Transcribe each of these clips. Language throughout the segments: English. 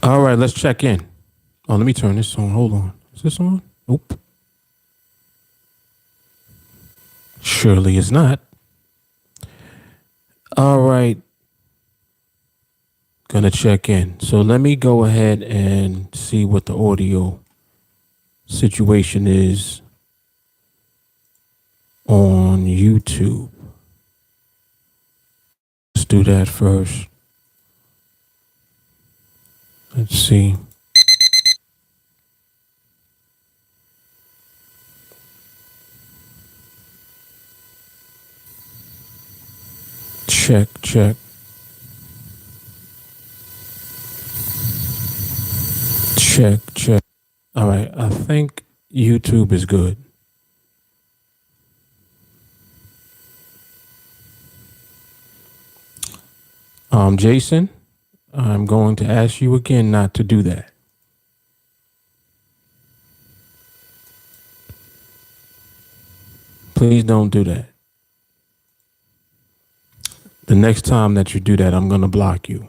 All right, let's check in. Oh, let me turn this on. Hold on. Is this on? Nope. Surely it's not. All right. Gonna check in. So let me go ahead and see what the audio situation is on YouTube. Let's do that first. Let's see. Check, check. Check, check. All right, I think YouTube is good. Jason, I'm going to ask you again not to do that. Please don't do that. The next time that you do that, I'm going to block you.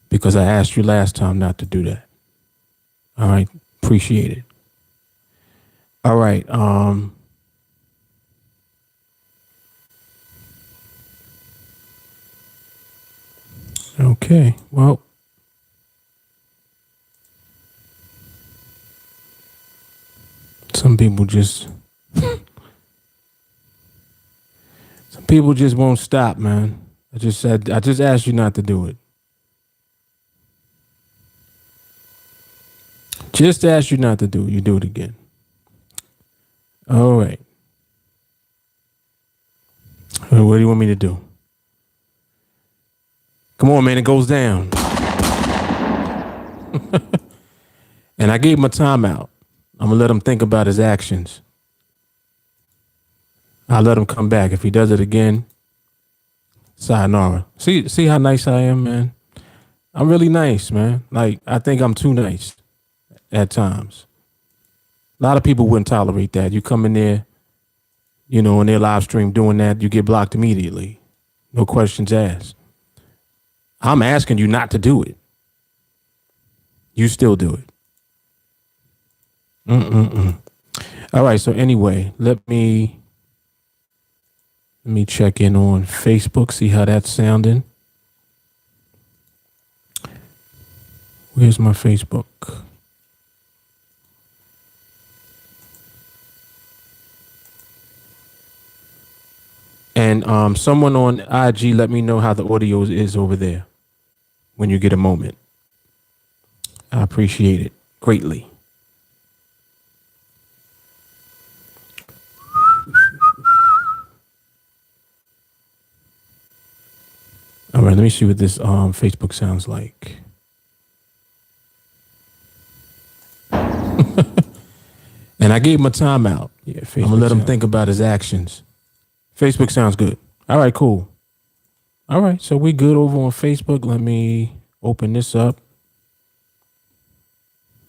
Because I asked you last time not to do that. All right. Appreciate it. All right. Okay. Well, some people just won't stop, man. I just asked you not to do it. Just asked you not to do it. You do it again. All right. What do you want me to do? Come on, man. It goes down. And I gave him a timeout. I'm going to let him think about his actions. I'll let him come back. If he does it again, sayonara. See how nice I am, man? I'm really nice, man. Like, I think I'm too nice at times. A lot of people wouldn't tolerate that. You come in there, in their live stream doing that, you get blocked immediately. No questions asked. I'm asking you not to do it. You still do it. All right. So anyway, let me check in on Facebook, see how that's sounding. Where's my Facebook? And someone on IG, let me know how the audio is over there when you get a moment. I appreciate it greatly. All right, let me see what this Facebook sounds like. And I gave him a timeout. Yeah, I'm gonna let him think about his actions. Facebook sounds good. All right, cool. All right, so we good over on Facebook. Let me open this up.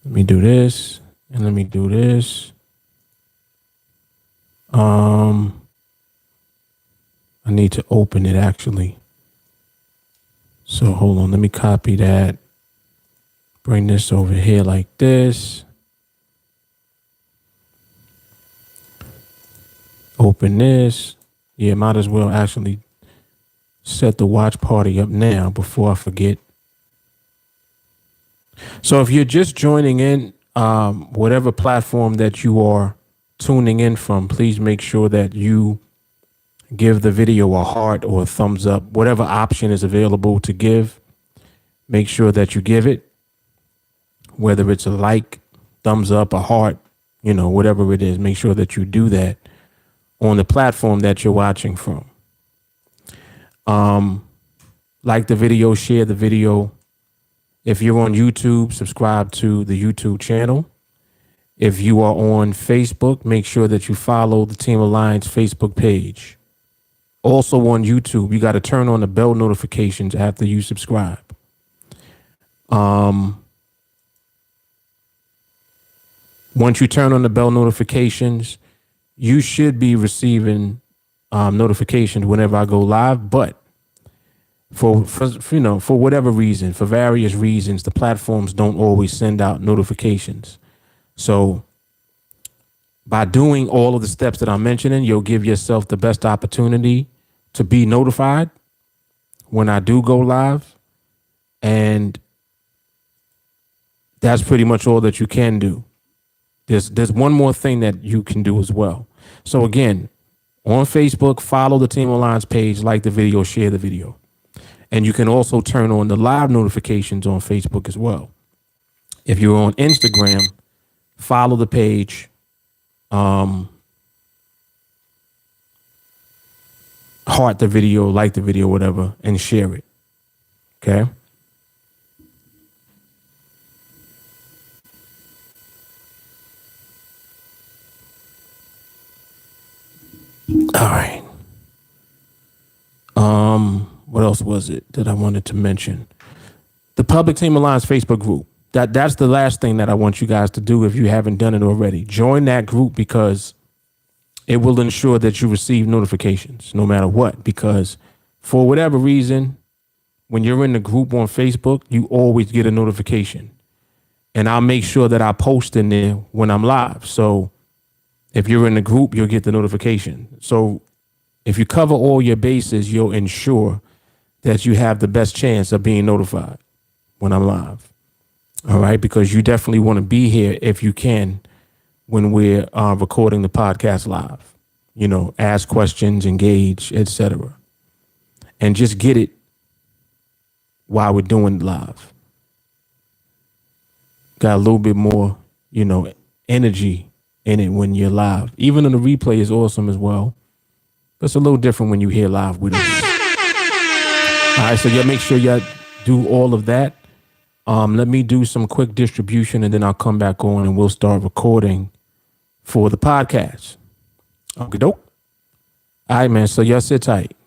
Let me do this, and let me do this. I need to open it actually. So hold on, let me copy that. Bring this over here like this. Open this. Yeah, might as well actually set the watch party up now before I forget. So if you're just joining in, whatever platform that you are tuning in from, please make sure that you give the video a heart or a thumbs up, whatever option is available to give. Make sure that you give it, whether it's a like, thumbs up, a heart, whatever it is. Make sure that you do that on the platform that you're watching from. Like the video, share the video. If you're on YouTube, subscribe to the YouTube channel. If you are on Facebook, make sure that you follow the TeamAlliance Facebook page. Also on YouTube, you got to turn on the bell notifications after you subscribe. Once you turn on the bell notifications, you should be receiving notifications whenever I go live. But For whatever reason, for various reasons, the platforms don't always send out notifications. So by doing all of the steps that I'm mentioning, you'll give yourself the best opportunity to be notified when I do go live. And that's pretty much all that you can do. There's one more thing that you can do as well. So again, on Facebook, follow the TeamAlliance page, like the video, share the video. And you can also turn on the live notifications on Facebook as well. If you're on Instagram, follow the page, heart the video, like the video, whatever, and share it. Okay. All right. What else was it that I wanted to mention? The Public TeamAlliance Facebook group. That's the last thing that I want you guys to do if you haven't done it already. Join that group because it will ensure that you receive notifications no matter what. Because for whatever reason, when you're in the group on Facebook, you always get a notification. And I'll make sure that I post in there when I'm live. So if you're in the group, you'll get the notification. So if you cover all your bases, you'll ensure that you have the best chance of being notified when I'm live. All right. Because you definitely want to be here if you can when we're recording the podcast live, ask questions, engage, etc. And just get it while we're doing it live. Got a little bit more, energy in it when you're live. Even though the replay is awesome as well. But it's a little different when you hear live with us. All right, so y'all make sure y'all do all of that. Let me do some quick distribution and then I'll come back on and we'll start recording for the podcast. Okay, dope. All right, man. So y'all sit tight.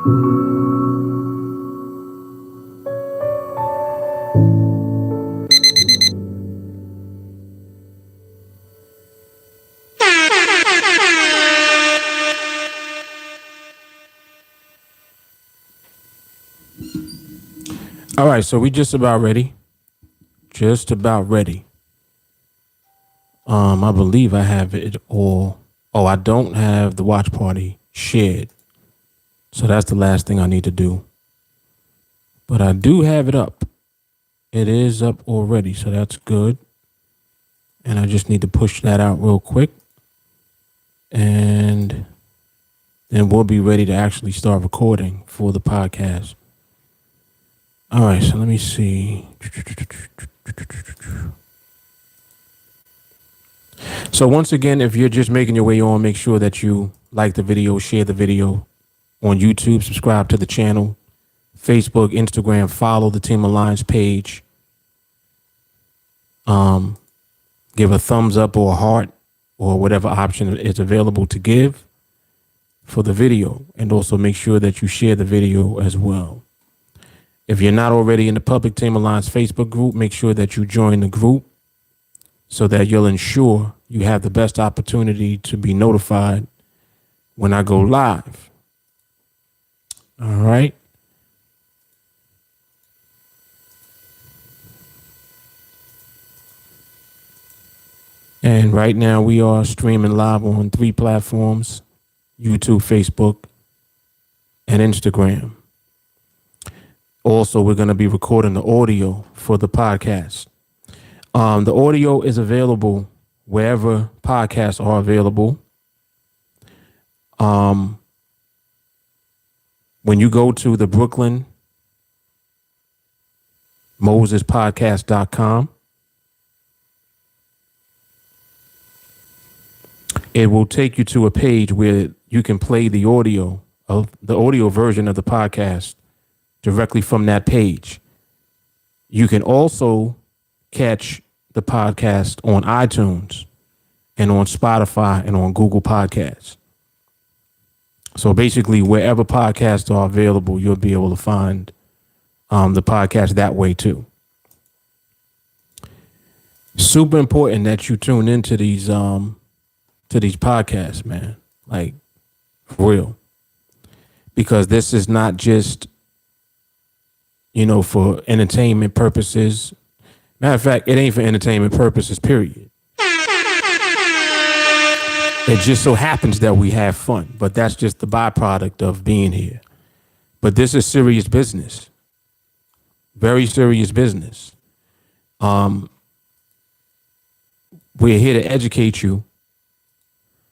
All right, so we just about ready. Just about ready. I believe I have it all. Oh, I don't have the watch party shared. So that's the last thing I need to do. But I do have it up. It is up already, so that's good. And I just need to push that out real quick. And then we'll be ready to actually start recording for the podcast. All right, so let me see. So once again, if you're just making your way on, make sure that you like the video, share the video on YouTube, subscribe to the channel, Facebook, Instagram, follow the TeamAlliance page. Give a thumbs up or a heart or whatever option is available to give for the video. And also make sure that you share the video as well. If you're not already in the public TeamAlliance Facebook group, make sure that you join the group so that you'll ensure you have the best opportunity to be notified when I go live. All right. And right now we are streaming live on 3 platforms: YouTube, Facebook, and Instagram. Also, we're going to be recording the audio for the podcast. The audio is available wherever podcasts are available. When you go to the Brooklyn MosesPodcast.com, it will take you to a page where you can play the audio version of the podcast directly from that page. You can also catch the podcast on iTunes and on Spotify and on Google Podcasts. So basically, wherever podcasts are available, you'll be able to find the podcast that way too. Super important that you tune into these podcasts, man. Like, for real. Because this is not just, for entertainment purposes. Matter of fact, it ain't for entertainment purposes, period. It just so happens that we have fun, but that's just the byproduct of being here. But this is serious business. Very serious business. We're here to educate you.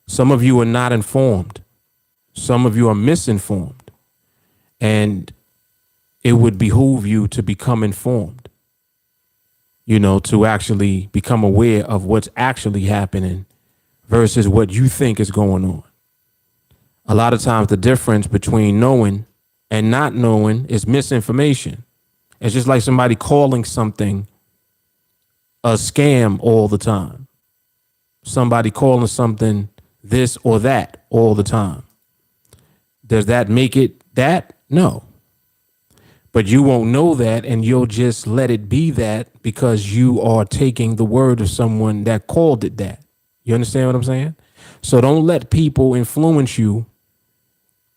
Some of you are not informed. Some of you are misinformed. And it would behoove you to become informed, to actually become aware of what's actually happening versus what you think is going on. A lot of times the difference between knowing and not knowing is misinformation. It's just like somebody calling something a scam all the time. Somebody calling something this or that all the time. Does that make it that? No. But you won't know that, and you'll just let it be that because you are taking the word of someone that called it that. You understand what I'm saying? So don't let people influence you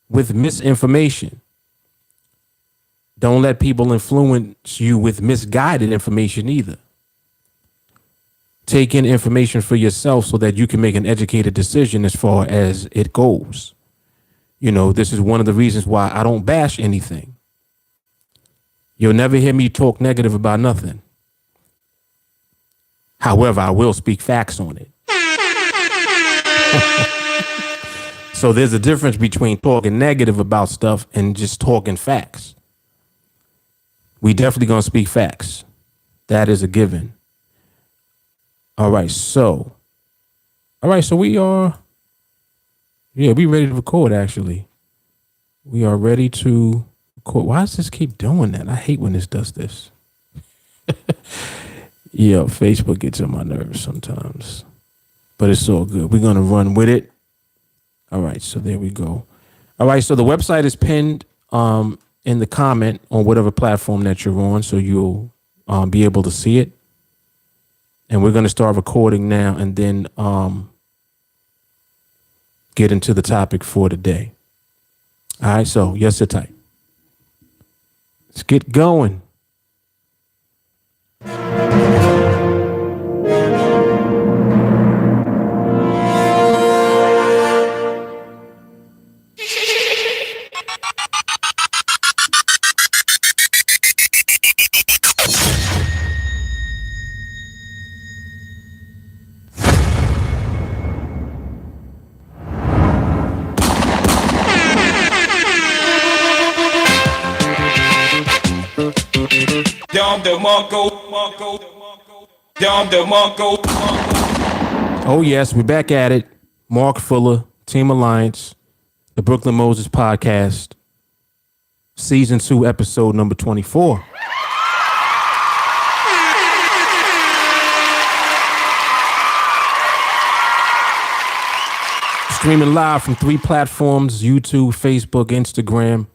with misinformation. Don't let people influence you with misguided information either. Take in information for yourself so that you can make an educated decision as far as it goes. This is one of the reasons why I don't bash anything. You'll never hear me talk negative about nothing. However, I will speak facts on it. So there's a difference between talking negative about stuff and just talking facts. We definitely gonna speak facts. That is a given. All right, so we are, we ready to record, actually. We are ready to record. Why does this keep doing that? I hate when this does this. Facebook gets on my nerves sometimes. But it's all good. We're going to run with it. All right, so there we go. All right, so the website is pinned in the comment on whatever platform that you're on, so you'll be able to see it. And we're going to start recording now, and then get into the topic for today. All right, so yes, sit tight. Let's get going. Oh, yes, we're back at it. Mark Fuller, TeamAlliance, the Brooklyn Moses Podcast, Season 2, Episode number 24. Streaming live from 3 platforms, YouTube, Facebook, Instagram.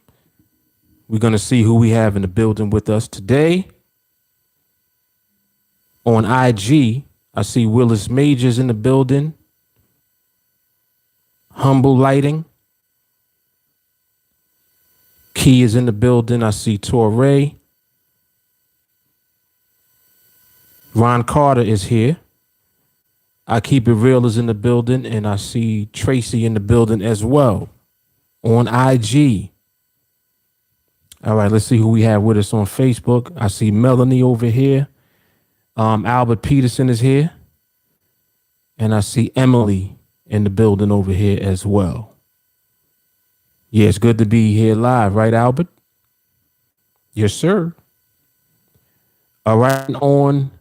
We're going to see who we have in the building with us today. On IG, I see Willis Majors in the building. Humble Lighting. Key is in the building. I see Torrey. Ron Carter is here. I Keep It Real is in the building, and I see Tracy in the building as well on IG. All right, let's see who we have with us on Facebook. I see Melanie over here. Albert Peterson is here. And I see Emily in the building over here as well. Yeah, it's good to be here live, right, Albert? Yes, sir. All right, on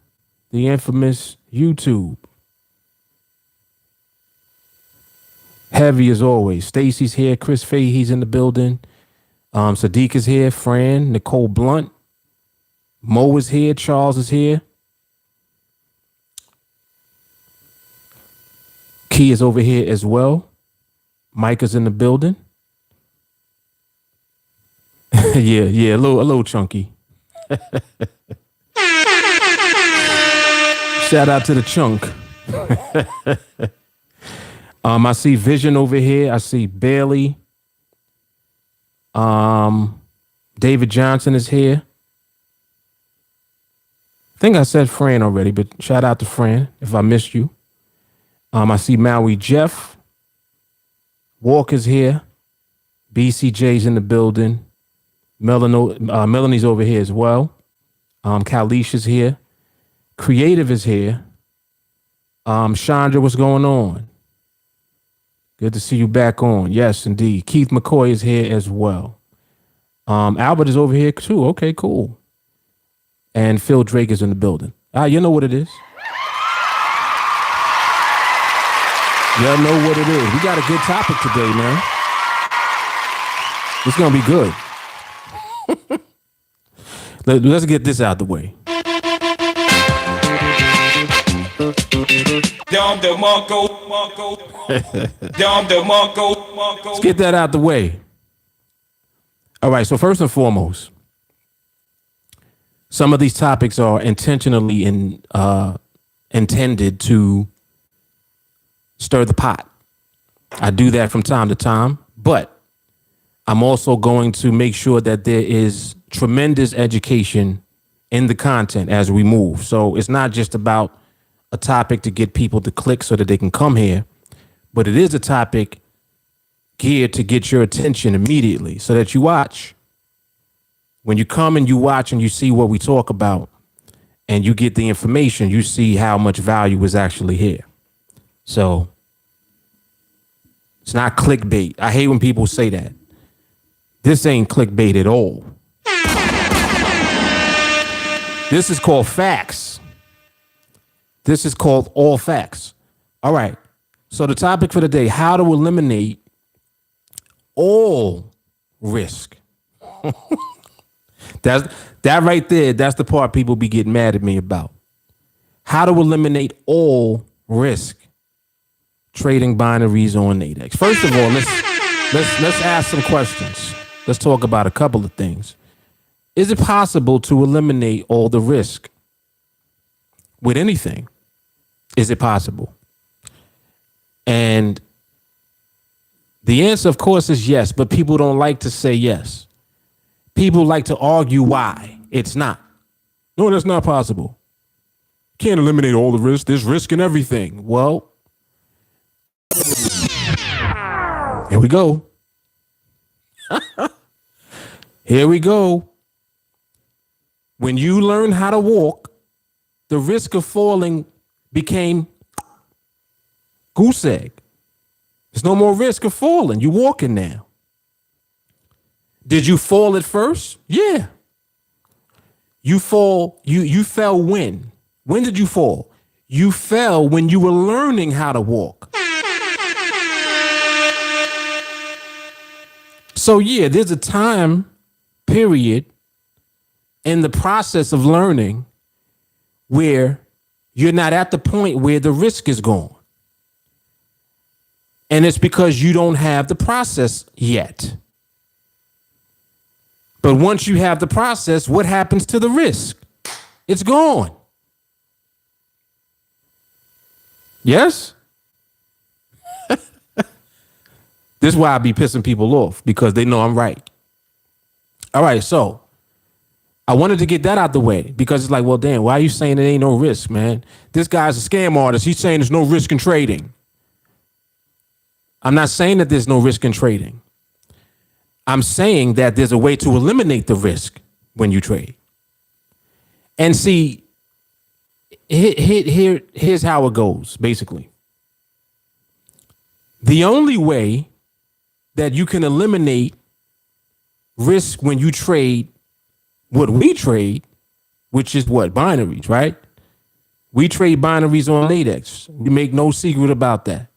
the infamous YouTube. Heavy as always. Stacy's here. Chris Fahey's in the building. Sadiq is here. Fran, Nicole Blunt. Mo is here. Charles is here. Key is over here as well. Mike is in the building. yeah, a little chunky. Shout out to the chunk. I see Vision over here. I see Bailey. David Johnson is here. I think I said Fran already, but shout out to Fran if I missed you. I see Maui Jeff. Walker's here. BCJ's in the building. Melanie's over here as well. Kalish is here. Creative is here. Chandra, what's going on? Good to see you back on. Yes, indeed. Keith McCoy is here as well. Albert is over here too. Okay, cool. And Phil Drake is in the building. You know what it is. Y'all know what it is. We got a good topic today, man. It's going to be good. Let's get this out the way. Let's get that out the way. All right, so first and foremost, some of these topics are intentionally intended to stir the pot. I do that from time to time, but I'm also going to make sure that there is tremendous education in the content as we move. So it's not just about a topic to get people to click so that they can come here, but it is a topic geared to get your attention immediately so that you watch. When you come and you watch and you see what we talk about and you get the information, you see how much value is actually here. So it's not clickbait. I hate when people say that. This ain't clickbait at all. This is called facts. This is called all facts. All right. So the topic for the day, how to eliminate all risk. That right there, that's the part people be getting mad at me about. How to eliminate all risk trading binaries on Nadex. First of all, let's ask some questions. let's talk about a couple of things. Is it possible to eliminate all the risk with anything? Is it possible? And the answer, of course, is yes, but people don't like to say yes. People like to argue why it's not. No, that's not possible. Can't eliminate all the risk. There's risk in everything. Well, here we go. Here we go. When you learn how to walk, the risk of falling became goose egg. There's no more risk of falling. You're walking now. Did you fall at first? Yeah. You fell when? When did you fall? You fell when you were learning how to walk. So yeah, there's a time period in the process of learning where you're not at the point where the risk is gone. And it's because you don't have the process yet. But once you have the process, what happens to the risk? It's gone. Yes? This is why I be pissing people off, because they know I'm right. All right, so I wanted to get that out the way, because it's like, well, damn, why are you saying there ain't no risk, man? This guy's a scam artist. He's saying there's no risk in trading. I'm not saying that there's no risk in trading. I'm saying that there's a way to eliminate the risk when you trade. And see, here's how it goes, basically. The only way that you can eliminate risk when you trade what we trade, which is what? Binaries, right? We trade binaries on Nadex. We make no secret about that.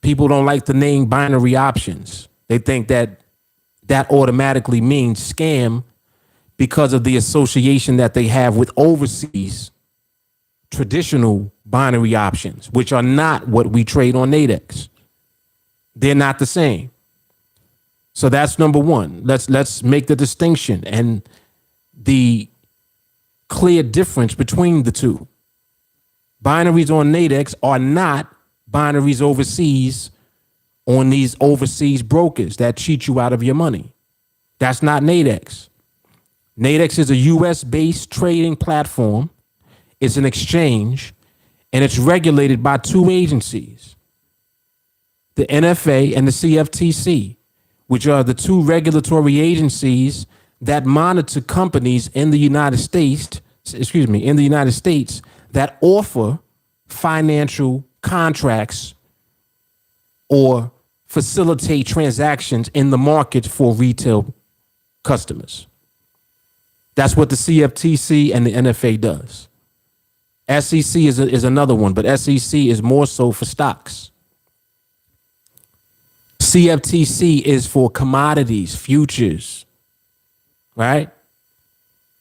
People don't like the name binary options. They think that that automatically means scam because of the association that they have with overseas traditional binary options, which are not what we trade on Nadex. They're not the same. So that's number one. Let's make the distinction and the clear difference between the two. Binaries on Nadex are not binaries overseas on these overseas brokers that cheat you out of your money. That's not Nadex. Nadex is a US-based trading platform. It's an exchange, and it's regulated by two agencies, the NFA and the CFTC, which are the two regulatory agencies that monitor companies in the United States, that offer financial contracts or facilitate transactions in the market for retail customers. That's what the CFTC and the NFA does. SEC is another one, but SEC is more so for stocks. CFTC is for commodities, futures, right?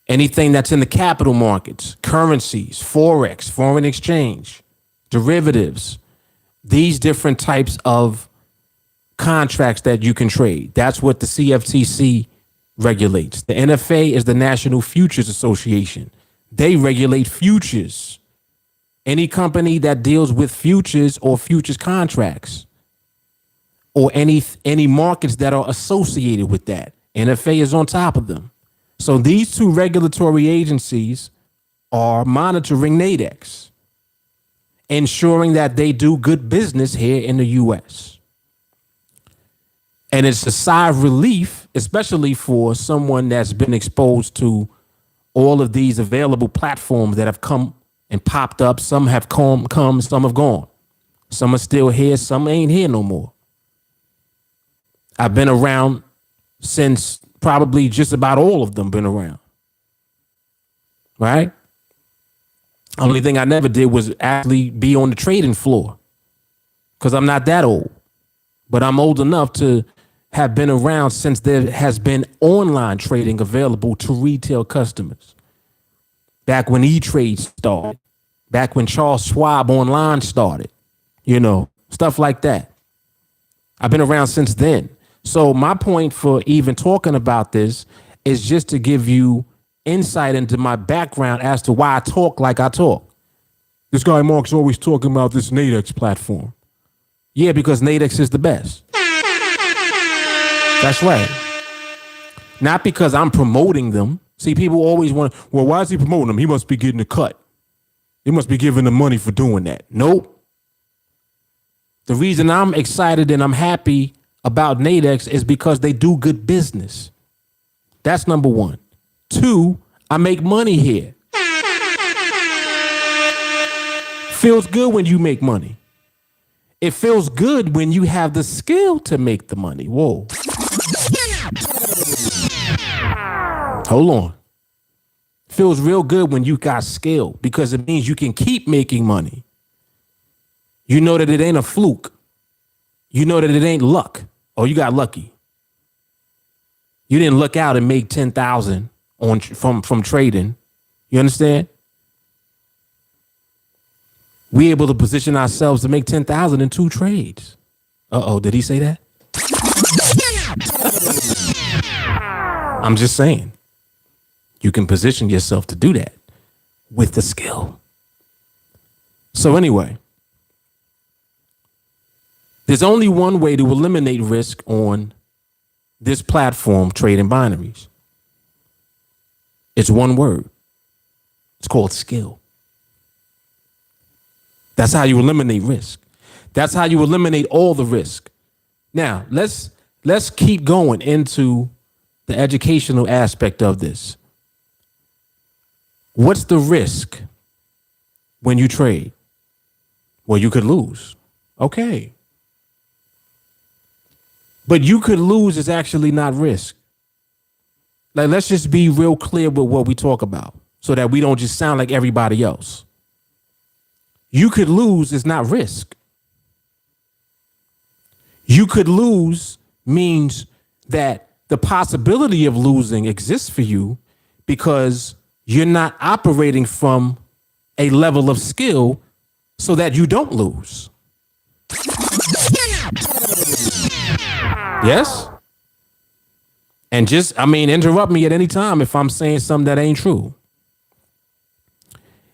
Anything that's in the capital markets, currencies, Forex, foreign exchange, derivatives, these different types of contracts that you can trade. That's what the CFTC regulates. The NFA is the National Futures Association. They regulate futures. Any company that deals with futures or futures contracts or any markets that are associated with that, NFA is on top of them. So these two regulatory agencies are monitoring Nadex, ensuring that they do good business here in the US. And it's a sigh of relief, especially for someone that's been exposed to all of these available platforms that have come and popped up. Some have come, some have gone. Some are still here, some ain't here no more. I've been around since probably just about all of them been around. Right? Only thing I never did was actually be on the trading floor, because I'm not that old. But I'm old enough to have been around since there has been online trading available to retail customers. Back when E-Trade started, back when Charles Schwab Online started, stuff like that. I've been around since then. So my point for even talking about this is just to give you insight into my background as to why I talk like I talk. This guy Mark's always talking about this Nadex platform. Yeah, because Nadex is the best. That's right. Not because I'm promoting them. See, people always want, well, why is he promoting them? He must be getting a cut. He must be giving them money for doing that. Nope. The reason I'm excited and I'm happy about Nadex is because they do good business. That's number one. Two, I make money here. Feels good when you make money. It feels good when you have the skill to make the money. Whoa. Hold on. Feels real good when you got skill because it means you can keep making money. You know that it ain't a fluke. You know that it ain't luck. Oh, you got lucky. You didn't look out and make 10,000 on from trading. You understand? We able to position ourselves to make 10,000 in 2 trades. Uh-oh, did he say that? I'm just saying. You can position yourself to do that with the skill. So anyway, there's only one way to eliminate risk on this platform, trading binaries. It's one word. It's called skill. That's how you eliminate risk. That's how you eliminate all the risk. Now, let's keep going into the educational aspect of this. What's the risk when you trade? Well, you could lose. Okay. But you could lose is actually not risk. Like, let's just be real clear with what we talk about so that we don't just sound like everybody else. You could lose is not risk. You could lose means that the possibility of losing exists for you because you're not operating from a level of skill so that you don't lose. Yes? And just, interrupt me at any time if I'm saying something that ain't true.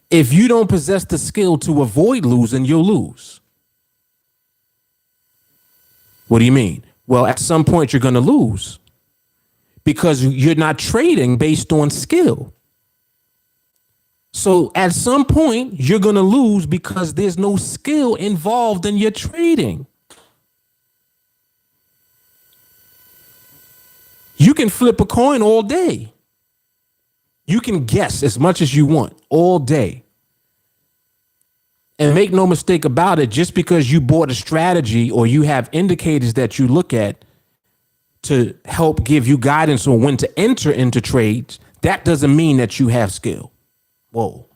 If you don't possess the skill to avoid losing, you'll lose. What do you mean? Well, at some point you're going to lose because you're not trading based on skill. So at some point you're going to lose because there's no skill involved in your trading. You can flip a coin all day. You can guess as much as you want all day. And make no mistake about it, just because you bought a strategy or you have indicators that you look at to help give you guidance on when to enter into trades, that doesn't mean that you have skill. Whoa.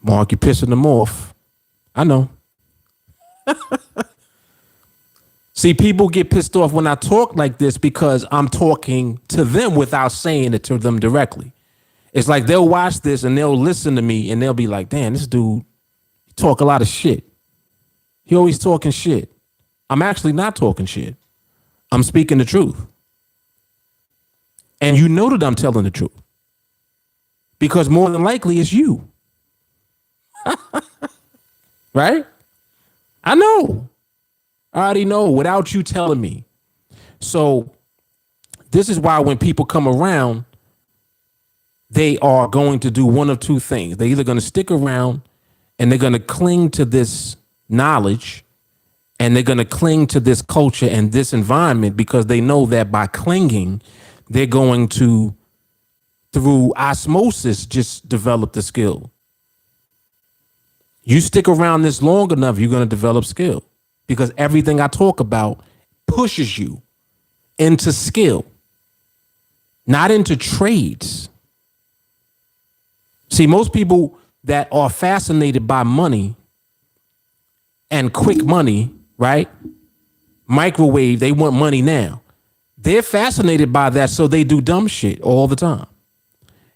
Mark, you're pissing them off. I know. See, people get pissed off when I talk like this because I'm talking to them without saying it to them directly. It's like they'll watch this and they'll listen to me and they'll be like, damn, this dude talk a lot of shit. He always talking shit. I'm actually not talking shit. I'm speaking the truth. And you know that I'm telling the truth. Because more than likely it's you. Right? I know. I already know without you telling me. So this is why when people come around, they are going to do one of two things. They're either going to stick around and they're going to cling to this knowledge and they're going to cling to this culture and this environment because they know that by clinging, they're going to, through osmosis, just develop the skill. You stick around this long enough, you're going to develop skill because everything I talk about pushes you into skill, not into trades. See, most people that are fascinated by money and quick money, right? Microwave, they want money now. They're fascinated by that, so they do dumb shit all the time.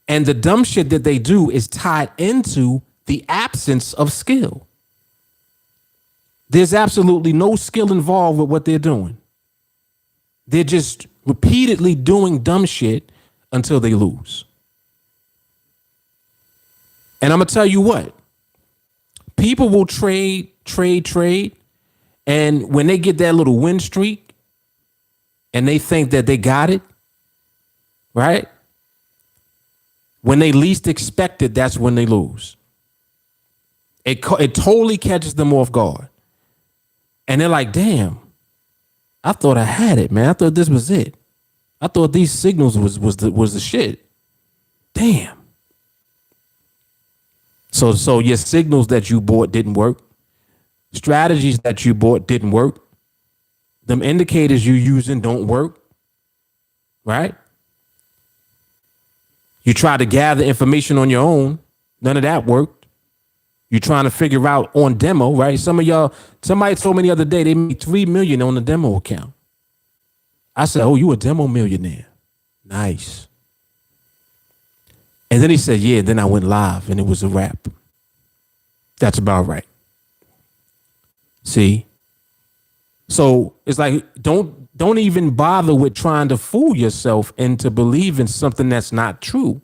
And the dumb shit that they do is tied into the absence of skill. There's absolutely no skill involved with what they're doing. They're just repeatedly doing dumb shit until they lose. And I'm going to tell you what, people will trade. And when they get that little win streak and they think that they got it, right? When they least expect it, that's when they lose. It totally catches them off guard. And they're like, damn, I thought I had it, man. I thought this was it. I thought these signals was the shit. Damn. So your signals that you bought didn't work. Strategies that you bought didn't work. Them indicators you using don't work. Right? You try to gather information on your own. None of that worked. You're trying to figure out on demo, right? Some of y'all, somebody told me the other day they made $3 million on the demo account. I said, oh, you a demo millionaire. Nice. And then he said, yeah, then I went live and it was a wrap. That's about right. See? So it's like, don't even bother with trying to fool yourself into believing something that's not true.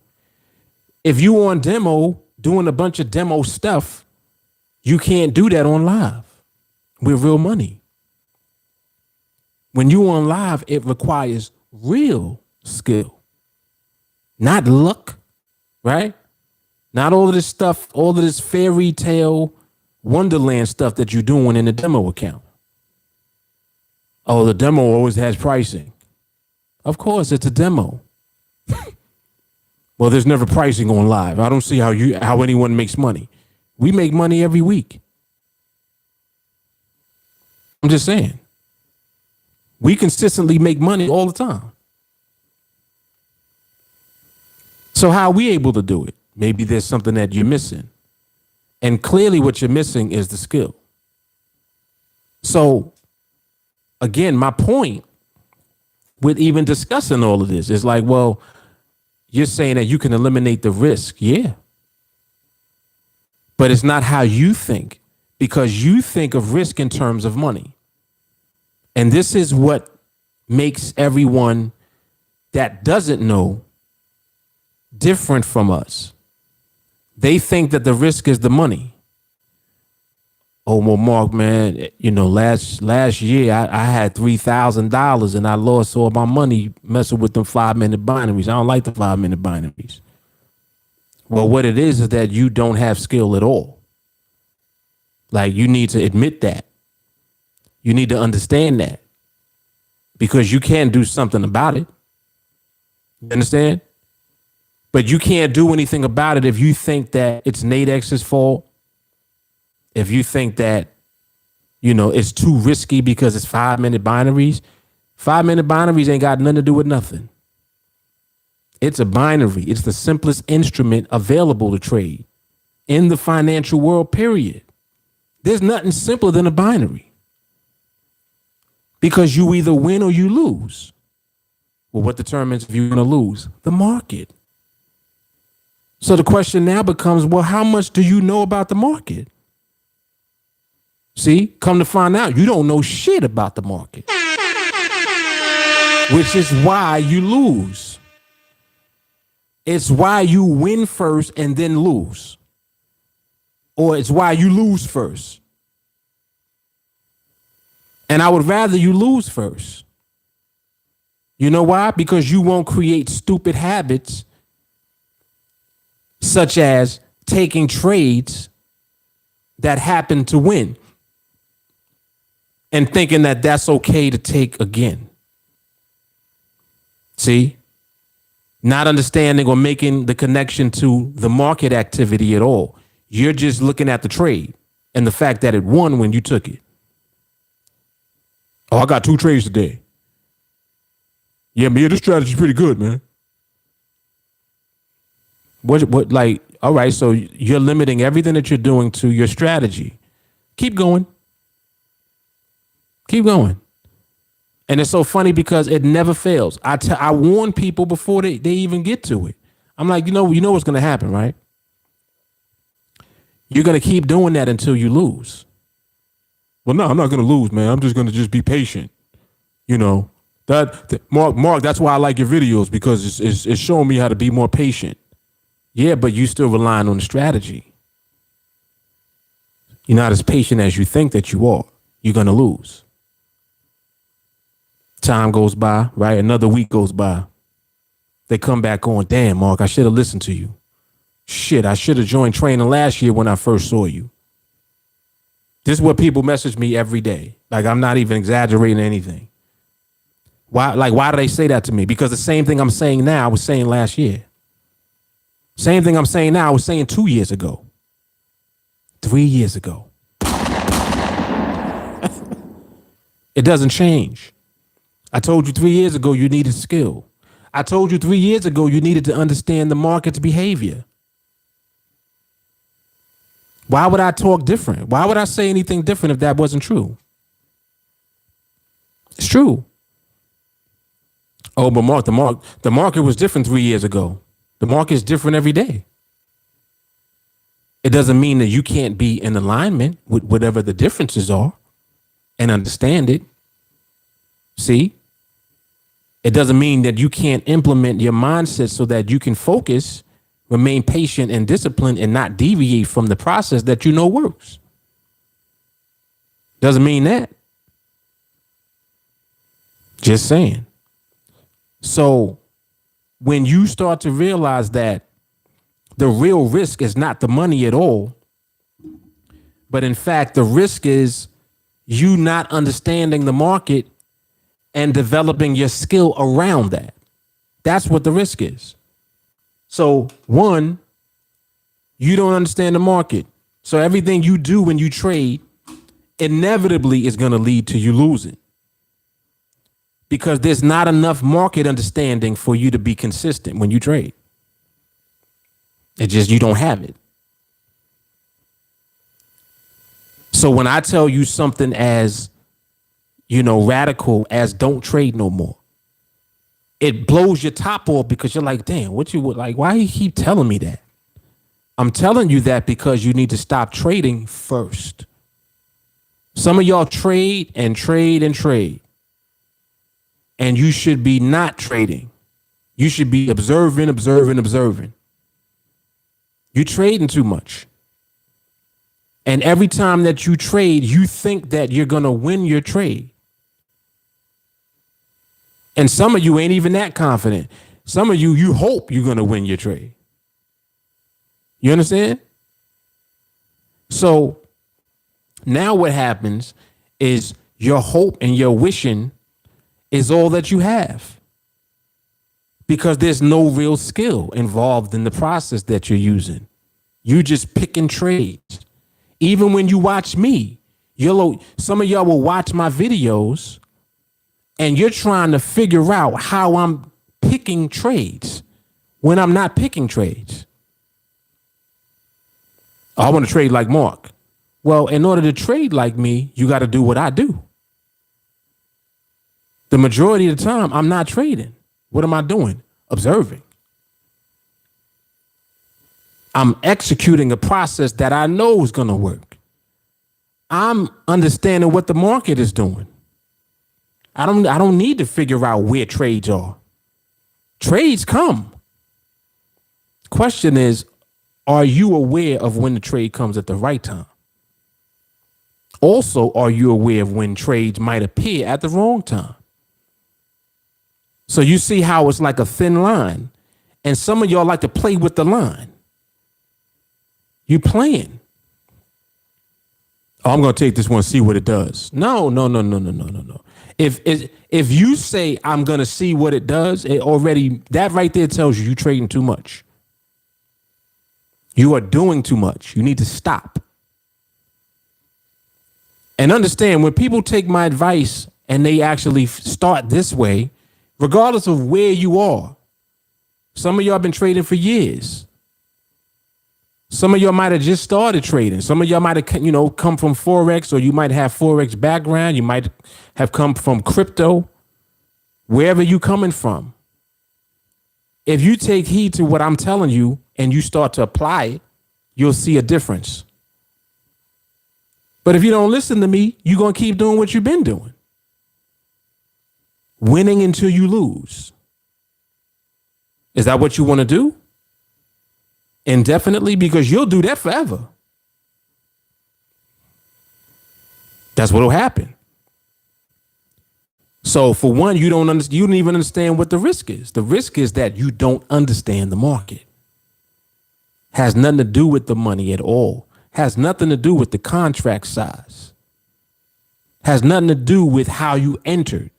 If you on demo doing a bunch of demo stuff, you can't do that on live with real money. When you on live, it requires real skill, not luck, right? Not all of this stuff, all of this fairy tale wonderland stuff that you're doing in the demo account. Oh, the demo always has pricing. Of course, it's a demo. Well, there's never pricing on live. I don't see how anyone makes money. We make money every week. I'm just saying. We consistently make money all the time. So how are we able to do it? Maybe there's something that you're missing. And clearly what you're missing is the skill. So again, my point with even discussing all of this is like, well, you're saying that you can eliminate the risk. Yeah. But it's not how you think, because you think of risk in terms of money. And this is what makes everyone that doesn't know different from us. They think that the risk is the money. Oh, well, Mark, man, you know, last year I had $3,000 and I lost all my money messing with them 5-minute binaries. I don't like the 5-minute binaries. Well, what it is that you don't have skill at all. Like, you need to admit that. You need to understand that, because you can do something about it. You understand? But you can't do anything about it if you think that it's Nadex's fault. If you think that, you know, it's too risky because it's 5-minute binaries. 5-minute binaries ain't got nothing to do with nothing. It's a binary. It's the simplest instrument available to trade in the financial world, period. There's nothing simpler than a binary, because you either win or you lose. Well, what determines if you're going to lose? The market. So the question now becomes, well, how much do you know about the market? See, come to find out, you don't know shit about the market, which is why you lose. It's why you win first and then lose. Or it's why you lose first. And I would rather you lose first. You know why? Because you won't create stupid habits such as taking trades that happen to win and thinking that that's okay to take again. See? Not understanding or making the connection to the market activity at all. You're just looking at the trade and the fact that it won when you took it. Oh, I got 2 trades today. Yeah, man, this strategy is pretty good, man. What, like, all right, so you're limiting everything that you're doing to your strategy. Keep going. Keep going. And it's so funny because it never fails. I warn people before they even get to it. I'm like, you know what's going to happen, right? You're going to keep doing that until you lose. Well, no, I'm not going to lose, man. I'm just going to just be patient. You know, Mark, that's why I like your videos, because it's showing me how to be more patient. Yeah, but you still relying on the strategy. You're not as patient as you think that you are. You're going to lose. Time goes by, right? Another week goes by. They come back on, damn, Mark, I should have listened to you. Shit, I should have joined training last year when I first saw you. This is what people message me every day. Like, I'm not even exaggerating anything. Why do they say that to me? Because the same thing I'm saying now, I was saying last year. Same thing I'm saying now, I was saying 2 years ago. 3 years ago. It doesn't change. I told you 3 years ago you needed skill. I told you 3 years ago you needed to understand the market's behavior. Why would I talk different? Why would I say anything different if that wasn't true? It's true. Oh, but Mark, the market was different 3 years ago. The market is different every day. It doesn't mean that you can't be in alignment with whatever the differences are and understand it. See? It doesn't mean that you can't implement your mindset so that you can focus, remain patient and disciplined, and not deviate from the process that you know works. Doesn't mean that. Just saying. So when you start to realize that the real risk is not the money at all, but in fact, the risk is you not understanding the market and developing your skill around that. That's what the risk is. So one, you don't understand the market. So everything you do when you trade inevitably is going to lead to you losing, because there's not enough market understanding for you to be consistent when you trade. It's just, you don't have it. So when I tell you something as, radical as don't trade no more, it blows your top off, because you're like, damn, why you keep telling me that? I'm telling you that because you need to stop trading first. Some of y'all trade and trade and trade, and you should be not trading. You should be observing. You're trading too much. And every time that you trade, you think that you're going to win your trade. And some of you ain't even that confident. Some of you hope you're going to win your trade. You understand? So now what happens is your hope and your wishing is all that you have, because there's no real skill involved in the process that you're using. You just picking trades. Even when you watch me, some of y'all will watch my videos and you're trying to figure out how I'm picking trades when I'm not picking trades. Oh, I want to trade like Mark. Well, in order to trade like me, you got to do what I do. The majority of the time, I'm not trading. What am I doing? Observing. I'm executing a process that I know is going to work. I'm understanding what the market is doing. I don't need to figure out where trades are. Trades come. Question is, are you aware of when the trade comes at the right time? Also, are you aware of when trades might appear at the wrong time? So you see how it's like a thin line, and some of y'all like to play with the line. You playing. Oh, I'm going to take this one, see what it does. No. If you say I'm going to see what it does, that right there tells you trading too much. You are doing too much. You need to stop. And understand, when people take my advice and they actually start this way, regardless of where you are, some of y'all been trading for years. Some of y'all might have just started trading. Some of y'all might have, come from Forex, or you might have Forex background. You might have come from crypto, wherever you coming from. If you take heed to what I'm telling you and you start to apply it, you'll see a difference. But if you don't listen to me, you're going to keep doing what you've been doing. Winning until you lose. Is that what you want to do? Indefinitely? Because you'll do that forever. That's what'll happen. So for one, you don't even understand what the risk is. The risk is that you don't understand the market. Has nothing to do with the money at all. Has nothing to do with the contract size. Has nothing to do with how you entered.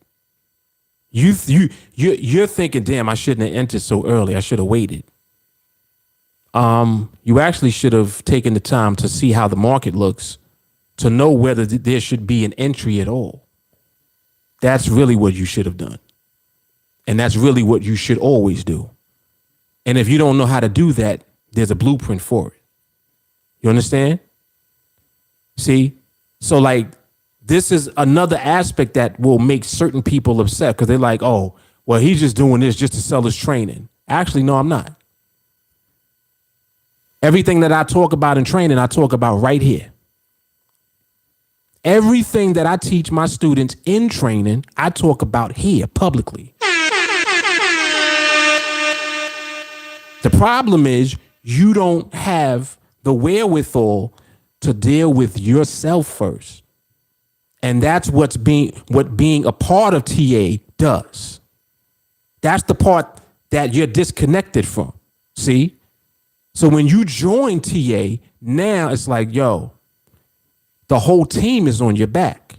You're thinking, damn, I shouldn't have entered so early. I should have waited. You actually should have taken the time to see how the market looks, to know whether there should be an entry at all. That's really what you should have done. And that's really what you should always do. And if you don't know how to do that, there's a blueprint for it. You understand? See? So like, this is another aspect that will make certain people upset because they're like, oh, well, he's just doing this just to sell his training. Actually, no, I'm not. Everything that I talk about in training, I talk about right here. Everything that I teach my students in training, I talk about here publicly. The problem is you don't have the wherewithal to deal with yourself first. And that's what being a part of TA does. That's the part that you're disconnected from. See? So when you join TA, now it's like, yo, the whole team is on your back.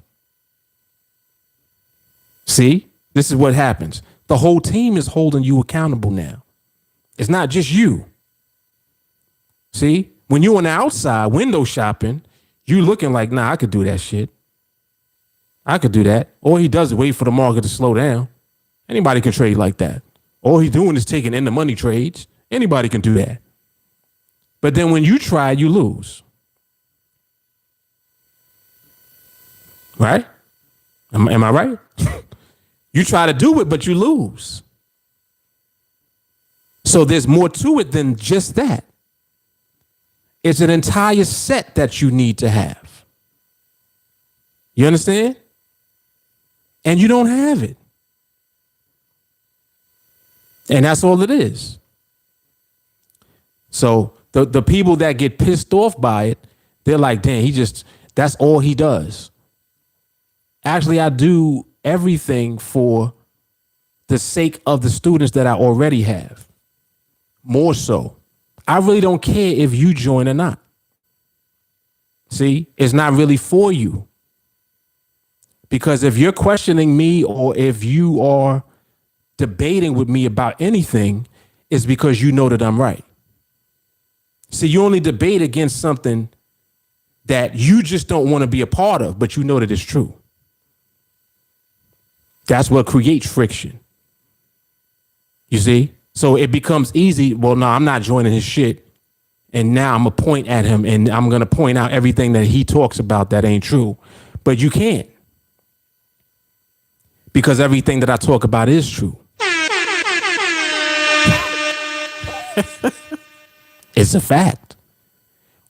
See? This is what happens. The whole team is holding you accountable now. It's not just you. See? When you're on the outside window shopping, you looking like, nah, I could do that shit. I could do that. All he does is wait for the market to slow down. Anybody can trade like that. All he's doing is taking in the money trades. Anybody can do that. But then when you try, you lose. Right? Am I right? You try to do it, but you lose. So there's more to it than just that. It's an entire set that you need to have. You understand? And you don't have it. And that's all it is. So the people that get pissed off by it, they're like, damn, that's all he does. Actually, I do everything for the sake of the students that I already have. More so. I really don't care if you join or not. See, it's not really for you. Because if you're questioning me or if you are debating with me about anything, it's because you know that I'm right. See, you only debate against something that you just don't want to be a part of, but you know that it's true. That's what creates friction. You see? So it becomes easy. Well, no, I'm not joining his shit. And now I'm going to point at him and I'm going to point out everything that he talks about that ain't true. But you can't. Because everything that I talk about is true. It's a fact.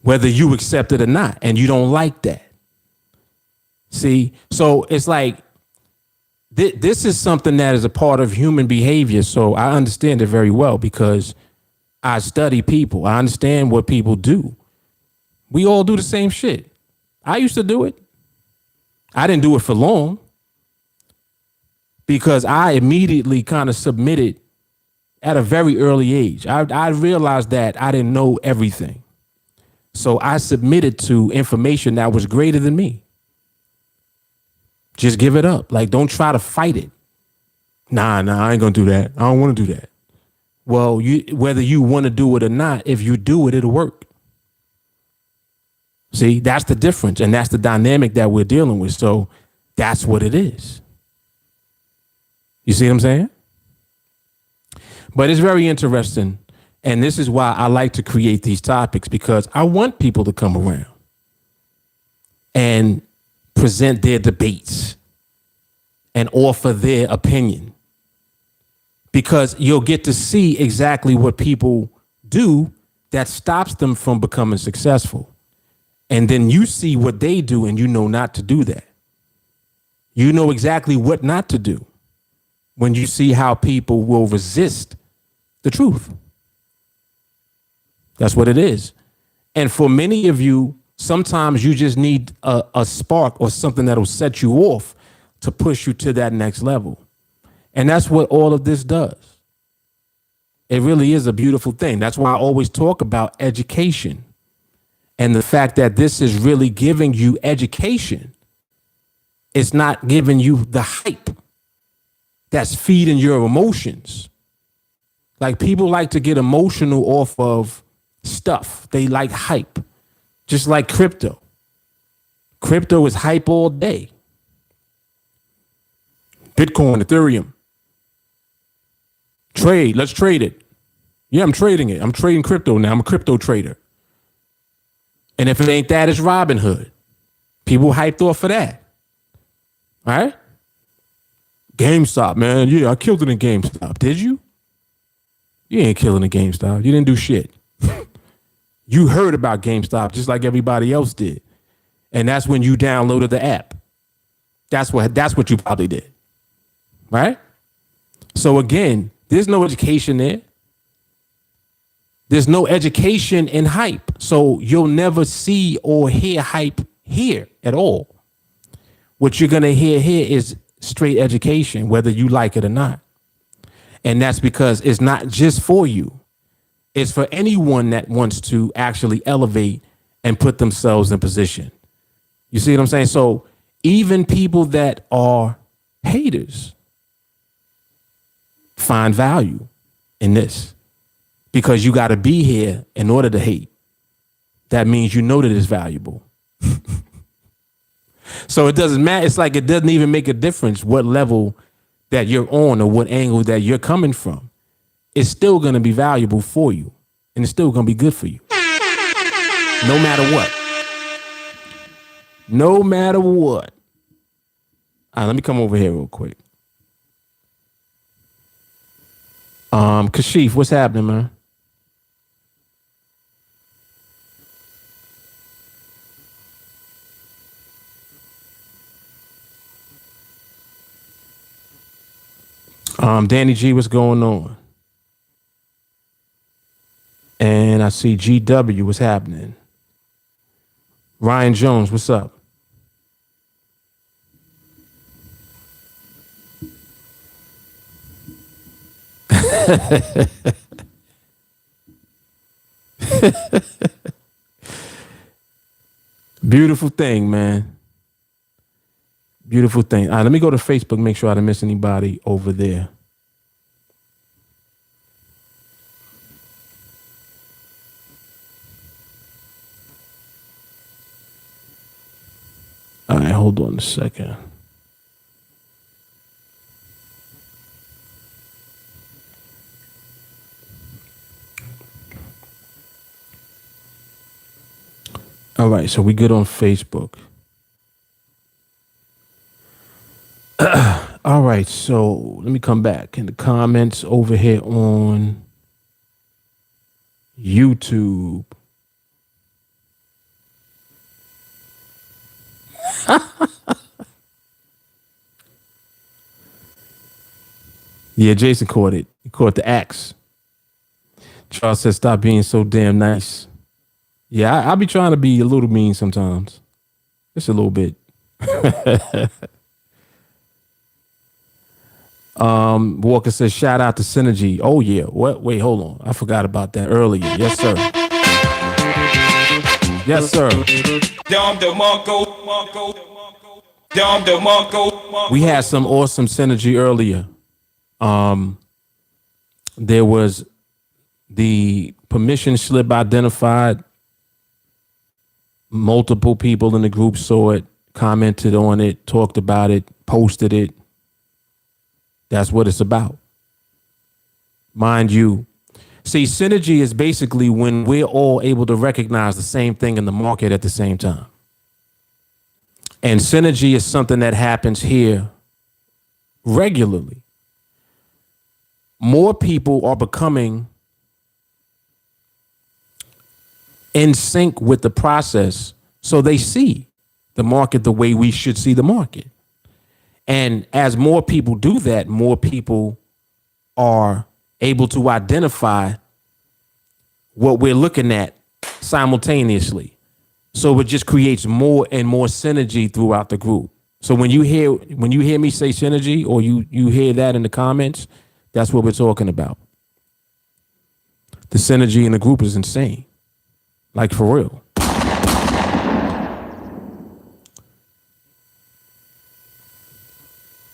Whether you accept it or not. And you don't like that. See? So it's like, this is something that is a part of human behavior. So I understand it very well because I study people. I understand what people do. We all do the same shit. I used to do it. I didn't do it for long because I immediately kind of submitted at a very early age. I realized that I didn't know everything. So I submitted to information that was greater than me. Just give it up. Like, don't try to fight it. Nah, I ain't gonna do that. I don't want to do that. Well, whether you want to do it or not, if you do it, it'll work. See, that's the difference. And that's the dynamic that we're dealing with. So that's what it is. You see what I'm saying? But it's very interesting. And this is why I like to create these topics, because I want people to come around and present their debates and offer their opinion, because you'll get to see exactly what people do that stops them from becoming successful. And then you see what they do and you know not to do that. You know exactly what not to do when you see how people will resist the truth. That's what it is. And for many of you, sometimes you just need a spark or something that'll set you off to push you to that next level. And that's what all of this does. It really is a beautiful thing. That's why I always talk about education and the fact that this is really giving you education. It's not giving you the hype that's feeding your emotions. Like, people like to get emotional off of stuff. They like hype, just like crypto. Crypto is hype all day. Bitcoin, Ethereum. Trade. Let's trade it. Yeah, I'm trading it. I'm trading crypto now. I'm a crypto trader. And if it ain't that, it's Robinhood. People hyped off of that. All right? GameStop, man. Yeah, I killed it in GameStop. Did you? You ain't killing in GameStop. You didn't do shit. You heard about GameStop just like everybody else did. And that's when you downloaded the app. That's what you probably did. Right? So again, there's no education there. There's no education in hype. So you'll never see or hear hype here at all. What you're going to hear here is straight education, whether you like it or not. And that's because it's not just for you. It's for anyone that wants to actually elevate and put themselves in position. You see what I'm saying? So even people that are haters find value in this, because you got to be here in order to hate. That means you know that it's valuable. So it doesn't matter. It's like it doesn't even make a difference what level that you're on or what angle that you're coming from. It's still going to be valuable for you, and it's still going to be good for you. No matter what. No matter what. All right, let me come over here real quick. Kashif, what's happening, man? Danny G, what's going on? And I see GW, what's happening? Ryan Jones, what's up? Beautiful thing, man. Beautiful thing. All right, let me go to Facebook, make sure I didn't miss anybody over there. All right, hold on a second. All right, so we good on Facebook. All right, so let me come back in the comments over here on YouTube. Yeah, Jason caught it. He caught the axe. Charles said, stop being so damn nice. Yeah, I be trying to be a little mean sometimes. Just a little bit. Walker says, shout out to Synergy. Oh, yeah. What? Wait, hold on. I forgot about that earlier. Yes, sir. Yes, sir. We had some awesome Synergy earlier. There was the permission slip identified. Multiple people in the group saw it, commented on it, talked about it, posted it. That's what it's about. Mind you, see, synergy is basically when we're all able to recognize the same thing in the market at the same time. And synergy is something that happens here regularly. More people are becoming in sync with the process So they see the market the way we should see the market. And as more people do that, more people are able to identify what we're looking at simultaneously. So it just creates more and more synergy throughout the group. So when you hear me say synergy, or you hear that in the comments, that's what we're talking about. The synergy in the group is insane. Like, for real.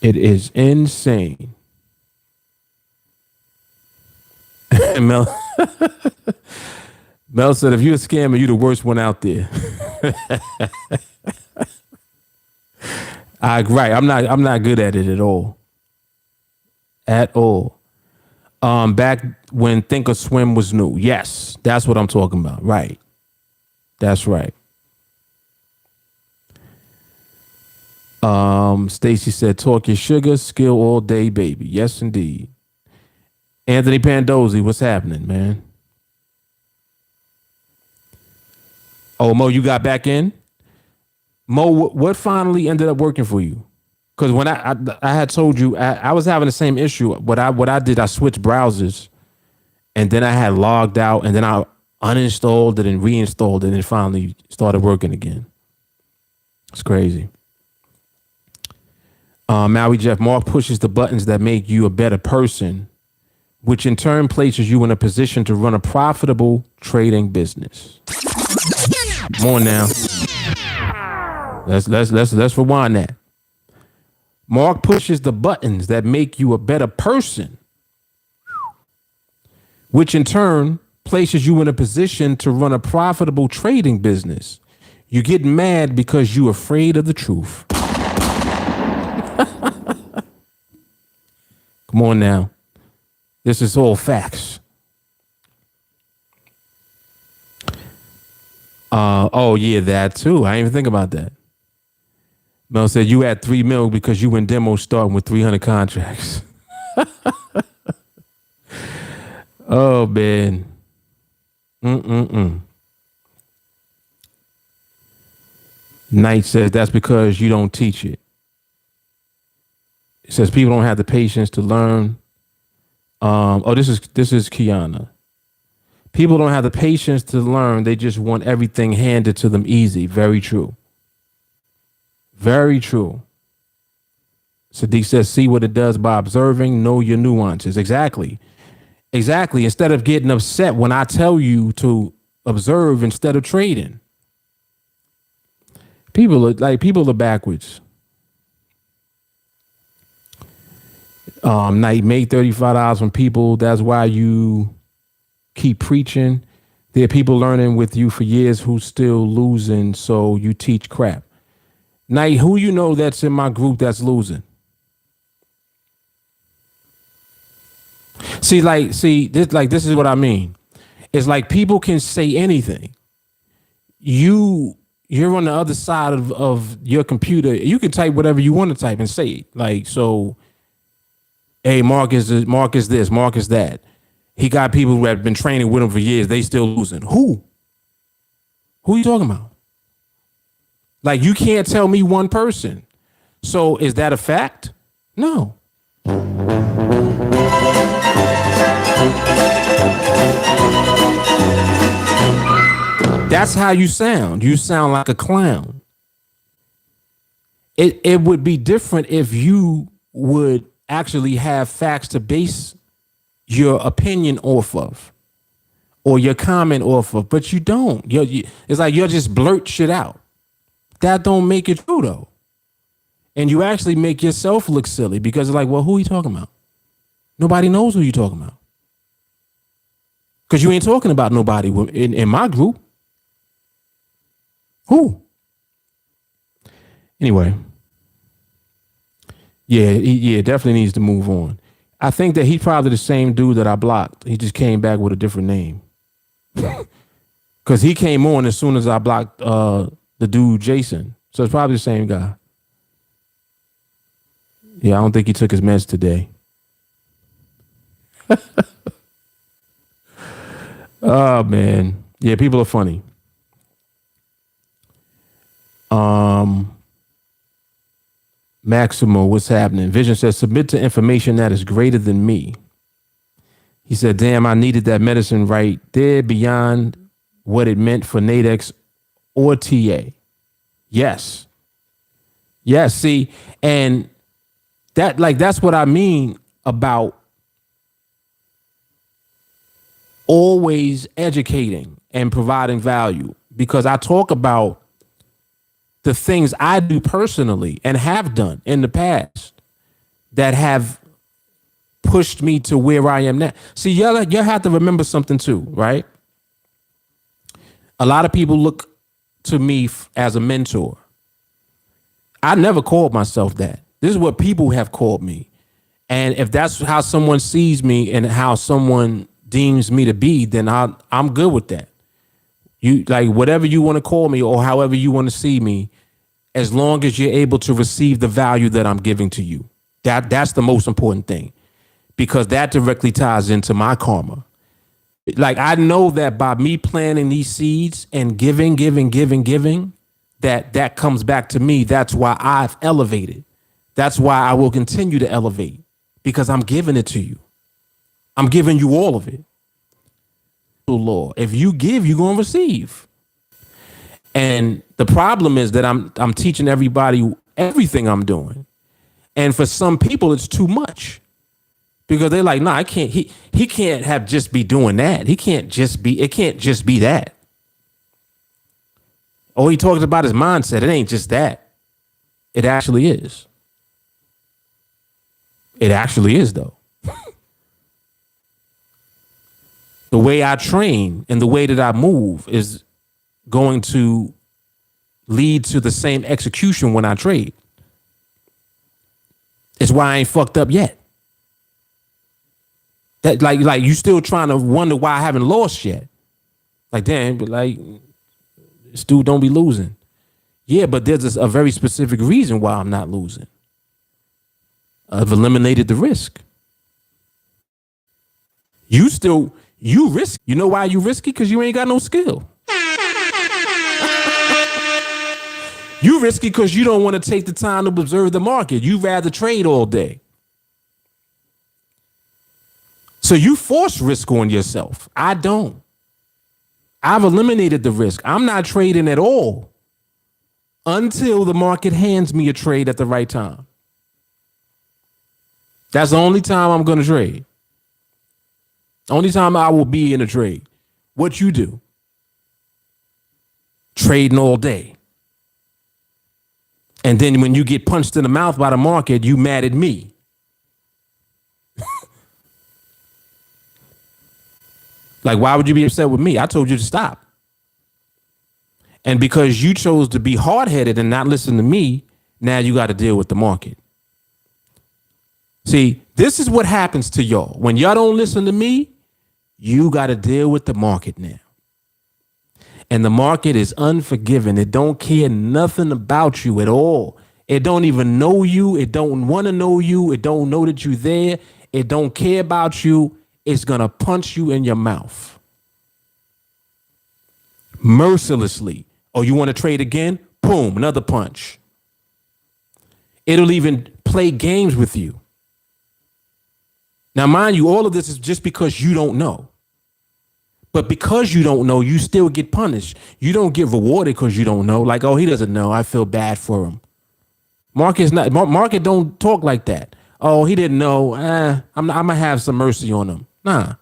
It is insane. And Mel said, if you're a scammer, you're the worst one out there. Right. I'm not good at it at all. At all. Back when Thinkorswim was new. Yes, that's what I'm talking about. Right. That's right. Stacy said, talk your sugar, skill all day, baby. Yes, indeed. Anthony Pandozzi, what's happening, man? Oh, Mo, you got back in? Mo, what finally ended up working for you? Because when I had told you I was having the same issue. What I did, I switched browsers, and then I had logged out, and then I uninstalled it and reinstalled it, and it finally started working again. It's crazy. Maui Jeff, Mark pushes the buttons that make you a better person, which in turn places you in a position to run a profitable trading business. Come on now. Let's rewind that. Mark pushes the buttons that make you a better person, which in turn places you in a position to run a profitable trading business. You get mad because you're afraid of the truth. Come on now. This is all facts. Oh yeah, that too. I didn't even think about that. Mel said you had 3 mil because you in demo starting with 300 contracts. Oh man. Knight says that's because you don't teach it. It says people don't have the patience to learn. This is Kiana. People don't have the patience to learn. They just want everything handed to them easy. Very true. Very true. Sadiq says, see what it does by observing, know your nuances. Exactly. Instead of getting upset when I tell you to observe instead of trading. People are backwards. Now you make $35 from people. That's why you keep preaching. There are people learning with you for years who still losing, so you teach crap. Now, who you know that's in my group that's losing? This is what I mean. It's like people can say anything. You're on the other side of your computer. You can type whatever you want to type and say it. Like, so, hey, Mark is this, Mark is that. He got people who have been training with him for years. They still losing. Who? Who are you talking about? Like, you can't tell me one person. So is that a fact? No. That's how you sound. You sound like a clown. It would be different if you would actually have facts to base your opinion off of or your comment off of, but you don't. It's like you'll just blurt shit out. That don't make it true though. And you actually make yourself look silly because it's like, well, who are you talking about? Nobody knows who you're talking about. Because you ain't talking about nobody in my group. Who? Anyway. Yeah, definitely needs to move on. I think that he's probably the same dude that I blocked. He just came back with a different name. Because he came on as soon as I blocked the dude Jason. So it's probably the same guy. Yeah, I don't think he took his meds today. Oh, man. Yeah, people are funny. Maximo, what's happening? Vision says, submit to information that is greater than me. He said, damn, I needed that medicine right there beyond what it meant for Nadex or TA. Yes. Yes. See, and that's what I mean about always educating and providing value, because I talk about the things I do personally and have done in the past that have pushed me to where I am now. See, y'all have to remember something too, right? A lot of people look to me as a mentor. I never called myself that. This is what people have called me. And if that's how someone sees me and how someone deems me to be, then I'm good with that. You like whatever you want to call me or however you want to see me, as long as you're able to receive the value that I'm giving to you. That's the most important thing, because that directly ties into my karma. Like, I know that by me planting these seeds and giving, that comes back to me. That's why I've elevated. That's why I will continue to elevate, because I'm giving it to you. I'm giving you all of it. Law. If you give, you're going to receive. And the problem is that I'm teaching everybody everything I'm doing. And for some people, it's too much, because they're like, nah, I can't, he can't have just be doing that. It can't just be that. Oh, he talks about his mindset. It ain't just that. It actually is. It actually is, though. The way I train and the way that I move is going to lead to the same execution when I trade. It's why I ain't fucked up yet. That like you still trying to wonder why I haven't lost yet. Like, damn, but like, this dude don't be losing. Yeah, but there's a very specific reason why I'm not losing. I've eliminated the risk. You risk. You know why you risky? Because you ain't got no skill. You risky because you don't want to take the time to observe the market. You rather trade all day. So you force risk on yourself. I don't. I've eliminated the risk. I'm not trading at all until the market hands me a trade at the right time. That's the only time I'm going to trade. Only time I will be in a trade. What you do? Trading all day. And then when you get punched in the mouth by the market, you mad at me. Like, why would you be upset with me? I told you to stop. And because you chose to be hard-headed and not listen to me, now you got to deal with the market. See, this is what happens to y'all. When y'all don't listen to me, you got to deal with the market now. And the market is unforgiving. It don't care nothing about you at all. It don't even know you. It don't want to know you. It don't know that you're there. It don't care about you. It's going to punch you in your mouth. Mercilessly. Oh, you want to trade again? Boom, another punch. It'll even play games with you. Now, mind you, all of this is just because you don't know. But because you don't know, you still get punished. You don't get rewarded because you don't know. Like, oh, he doesn't know. I feel bad for him. Market don't talk like that. Oh, he didn't know. I'm going to have some mercy on him. Nah,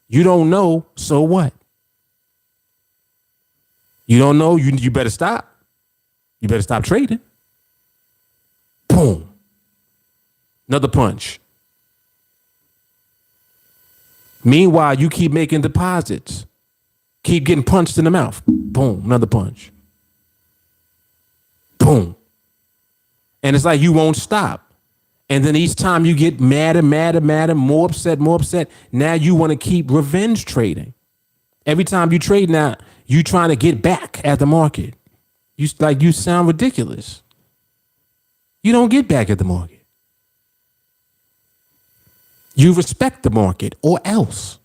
you don't know. So what? You don't know. You better stop. You better stop trading. Boom. Another punch. Meanwhile, you keep making deposits. Keep getting punched in the mouth. Boom, another punch. Boom. And it's like you won't stop. And then each time you get madder, more upset. Now you want to keep revenge trading. Every time you trade now, you trying to get back at the market. You sound ridiculous. You don't get back at the market. You respect the market or else.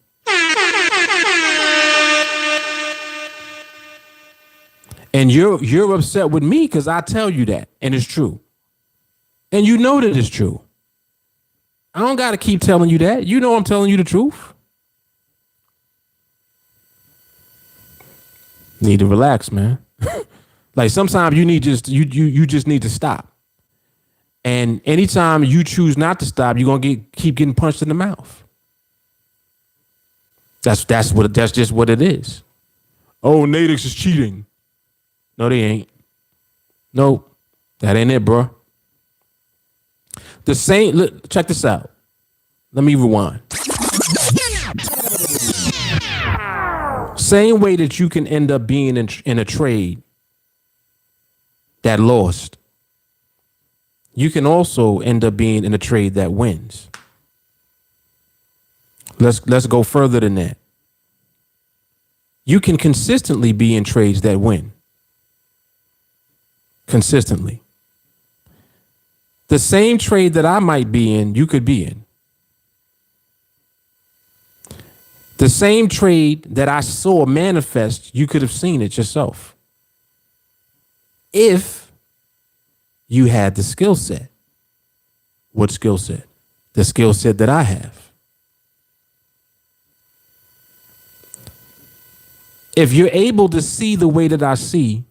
And you're upset with me because I tell you that, and it's true. And you know that it's true. I don't got to keep telling you that. You know I'm telling you the truth. Need to relax, man. Like sometimes you need you just need to stop. And anytime you choose not to stop, you're gonna keep getting punched in the mouth. That's just what it is. Oh, Nadex is cheating. No, they ain't. Nope. That ain't it, bro. The same, look, check this out. Let me rewind. Same way that you can end up being in a trade that lost, you can also end up being in a trade that wins. Let's go further than that. You can consistently be in trades that win. Consistently. The same trade that I might be in, you could be in. The same trade that I saw manifest, you could have seen it yourself. If you had the skill set. What skill set? The skill set that I have. If you're able to see the way that I see,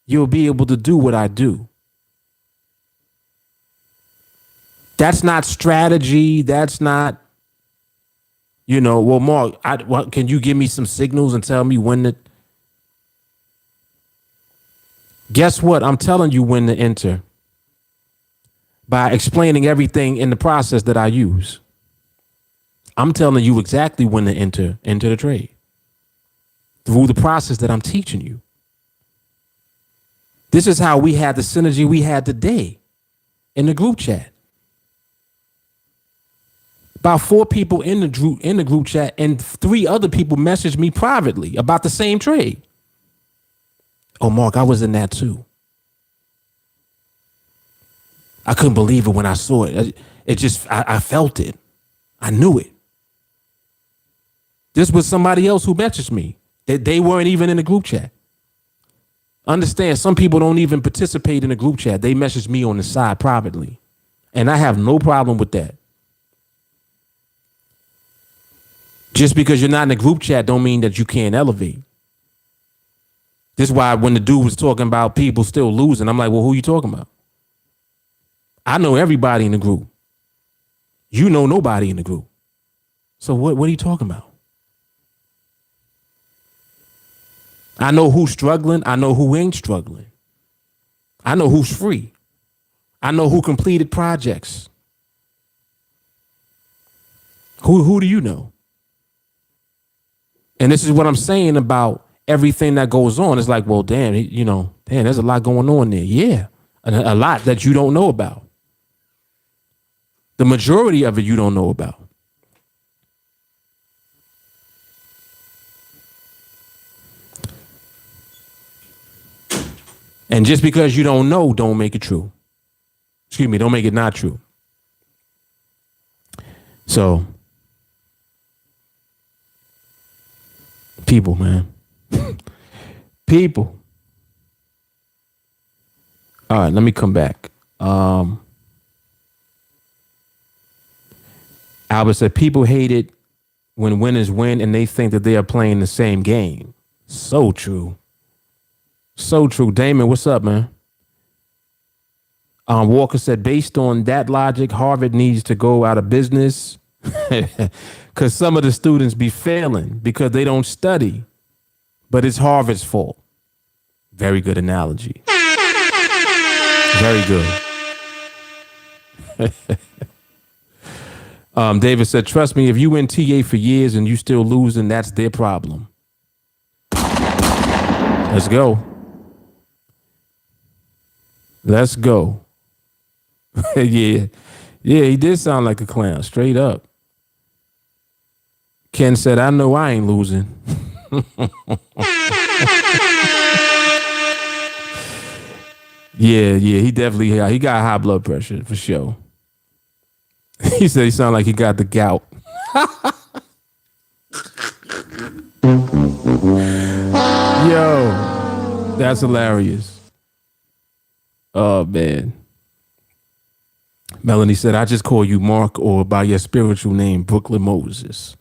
you'll be able to do what I do. That's not strategy. That's not, well, Mark, can you give me some signals and tell me when to? Guess what? I'm telling you when to enter by explaining everything in the process that I use. I'm telling you exactly when to enter into the trade through the process that I'm teaching you. This is how we had the synergy we had today in the group chat. About 4 people in the group chat, and 3 other people messaged me privately about the same trade. Oh, Mark, I was in that too. I couldn't believe it when I saw it. I felt it. I knew it. This was somebody else who messaged me. They weren't even in the group chat. Understand, some people don't even participate in the group chat. They message me on the side privately. And I have no problem with that. Just because you're not in the group chat don't mean that you can't elevate. This is why when the dude was talking about people still losing, I'm like, well, who are you talking about? I know everybody in the group. You know nobody in the group. So what are you talking about? I know who's struggling. I know who ain't struggling. I know who's free. I know who completed projects. Who do you know? And this is what I'm saying about everything that goes on. It's like, well, damn, there's a lot going on there. Yeah, a lot that you don't know about. The majority of it you don't know about. And just because you don't know, don't make it true. Excuse me, don't make it not true. So, people, man. People. All right, let me come back. Albert said, people hate it when winners win and they think that they are playing the same game. So true. So true. Damon, what's up, man? Walker said, based on that logic, Harvard needs to go out of business because some of the students be failing because they don't study. But it's Harvard's fault. Very good analogy. Very good. David said, trust me, if you in TA for years and you still losing, that's their problem. Let's go. Let's go. Yeah, he did sound like a clown, straight up. Ken said, I know I ain't losing. Yeah, he definitely, he got high blood pressure for sure. He said he sounded like he got the gout. Yo. That's hilarious. Oh man. Melanie said, I just call you Mark or by your spiritual name, Brooklyn Moses.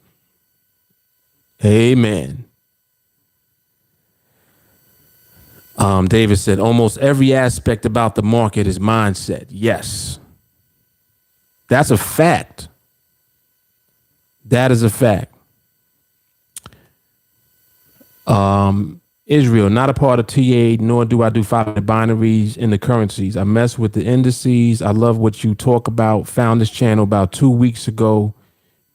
Amen. David said, almost every aspect about the market is mindset. Yes. That's a fact. That is a fact. Israel, not a part of TA, nor do I do binaries in the currencies. I mess with the indices. I love what you talk about. Found this channel about 2 weeks ago.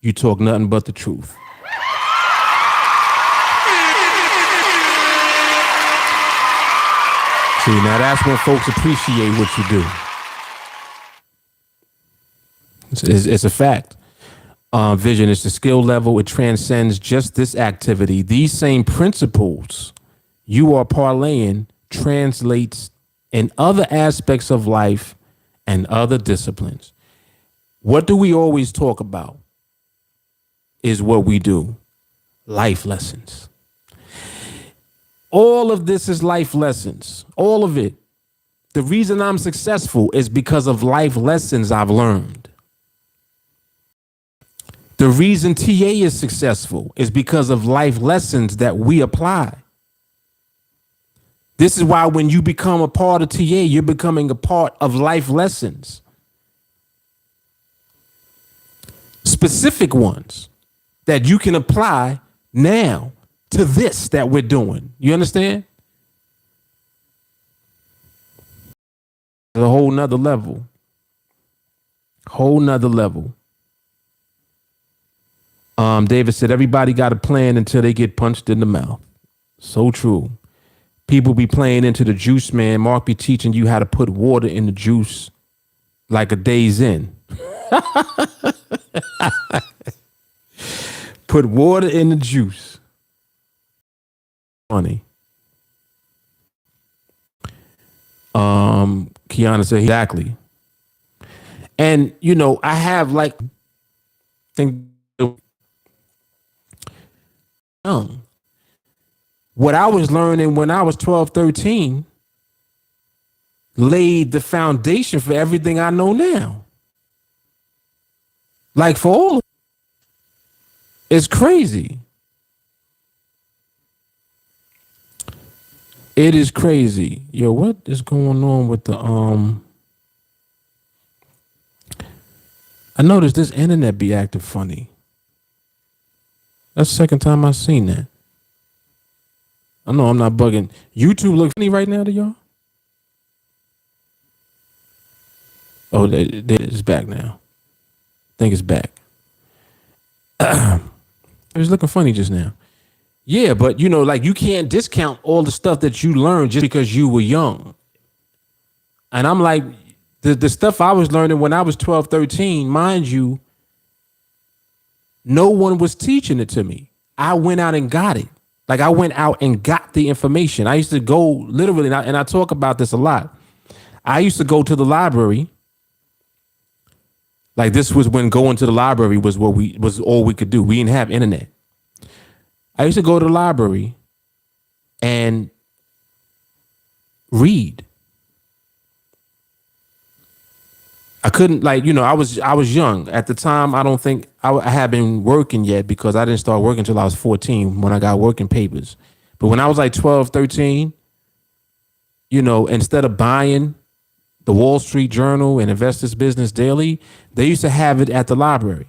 You talk nothing but the truth. See, now that's when folks appreciate what you do. It's a fact. Vision is the skill level. It transcends just this activity. These same principles you are parlaying translates in other aspects of life and other disciplines. What do we always talk about is what we do. Life lessons. All of this is life lessons. All of it. The reason I'm successful is because of life lessons I've learned. The reason TA is successful is because of life lessons that we apply. This is why when you become a part of TA, you're becoming a part of life lessons. Specific ones that you can apply now to this that we're doing. You understand? A whole nother level. Whole nother level. David said, everybody got a plan until they get punched in the mouth. So true. People be playing into the juice, man. Mark be teaching you how to put water in the juice like a day's in. Put water in the juice. Funny. Kiana said, exactly. And, you know, I have like, think young. What I was learning when I was 12, 13 laid the foundation for everything I know now. Like for all, it's crazy. It is crazy. Yo, what is going on with the I noticed this internet be acting funny. That's the second time I've seen that. I know I'm not bugging. YouTube looks funny right now to y'all? Oh, it's back now. I think it's back. It was looking funny just now. Yeah, but you know, like you can't discount all the stuff that you learned just because you were young. And I'm like, the stuff I was learning when I was 12, 13, mind you, no one was teaching it to me. I went out and got it. Like I went out and got the information. I used to go literally, and I talk about this a lot. I used to go to the library. Like this was when going to the library was all we could do. We didn't have internet. I used to go to the library and read. I couldn't, like, you know, I was young at the time. I don't think I had been working yet because I didn't start working until I was 14 when I got working papers. But when I was like 12, 13, you know, instead of buying the Wall Street Journal and Investors Business Daily, they used to have it at the library.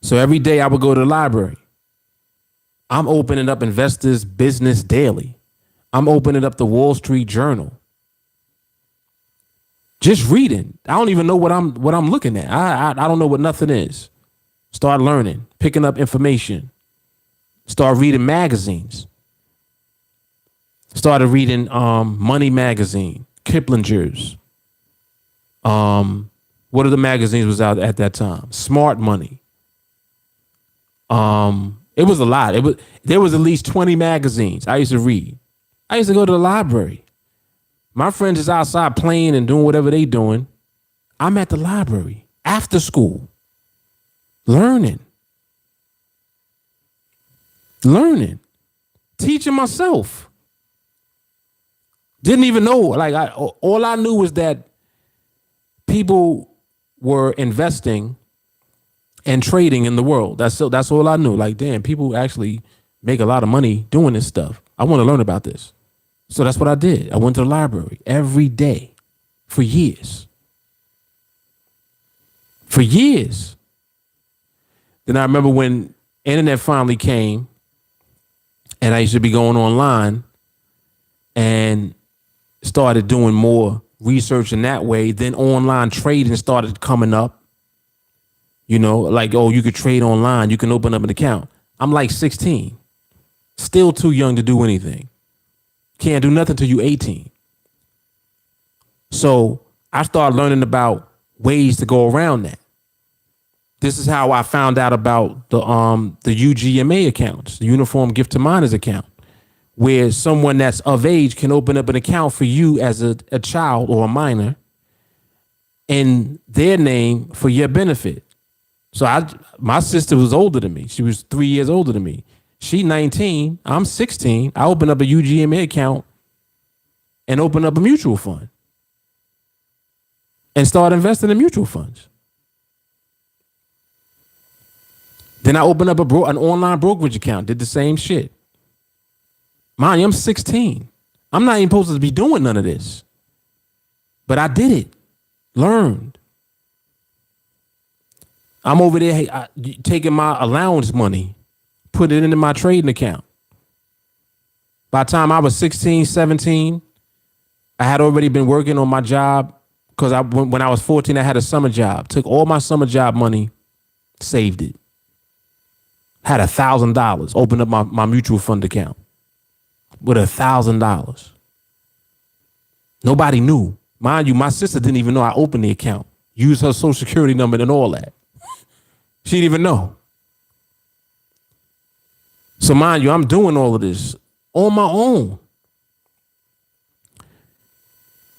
So every day I would go to the library. I'm opening up Investors Business Daily. I'm opening up the Wall Street Journal. Just reading. I don't even know what I'm looking at. I don't know what nothing is. Start learning, picking up information. Start reading magazines. Started reading Money Magazine, Kiplinger's. What are the magazines was out at that time? Smart Money. It was a lot. There was at least 20 magazines I used to read. I used to go to the library. My friends is outside playing and doing whatever they doing. I'm at the library after school, learning, teaching myself. Didn't even know. Like all I knew was that people were investing and trading in the world. That's all I knew. Like, damn, people actually make a lot of money doing this stuff. I want to learn about this. So that's what I did. I went to the library every day for years. For years. Then I remember when internet finally came and I used to be going online and started doing more research in that way. Then online trading started coming up. You know, like, oh, you could trade online. You can open up an account. I'm like 16. Still too young to do anything. Can't do nothing till you 18. So I started learning about ways to go around that. This is how I found out about the UGMA accounts, the Uniform Gift to Minors account, where someone that's of age can open up an account for you as a child or a minor in their name for your benefit. So my sister was older than me. She was 3 years older than me. She 19, I'm 16. I opened up a UGMA account and opened up a mutual fund and started investing in mutual funds. Then I opened up an online brokerage account, did the same shit. Mind you, I'm 16. I'm not even supposed to be doing none of this. But I did it. Learned. I'm over there taking my allowance money, put it into my trading account. By the time I was 16, 17, I had already been working on my job because when I was 14, I had a summer job. Took all my summer job money, saved it. Had $1,000, opened up my mutual fund account with $1,000. Nobody knew. Mind you, my sister didn't even know I opened the account. Used her social security number and all that. She didn't even know. So mind you, I'm doing all of this on my own.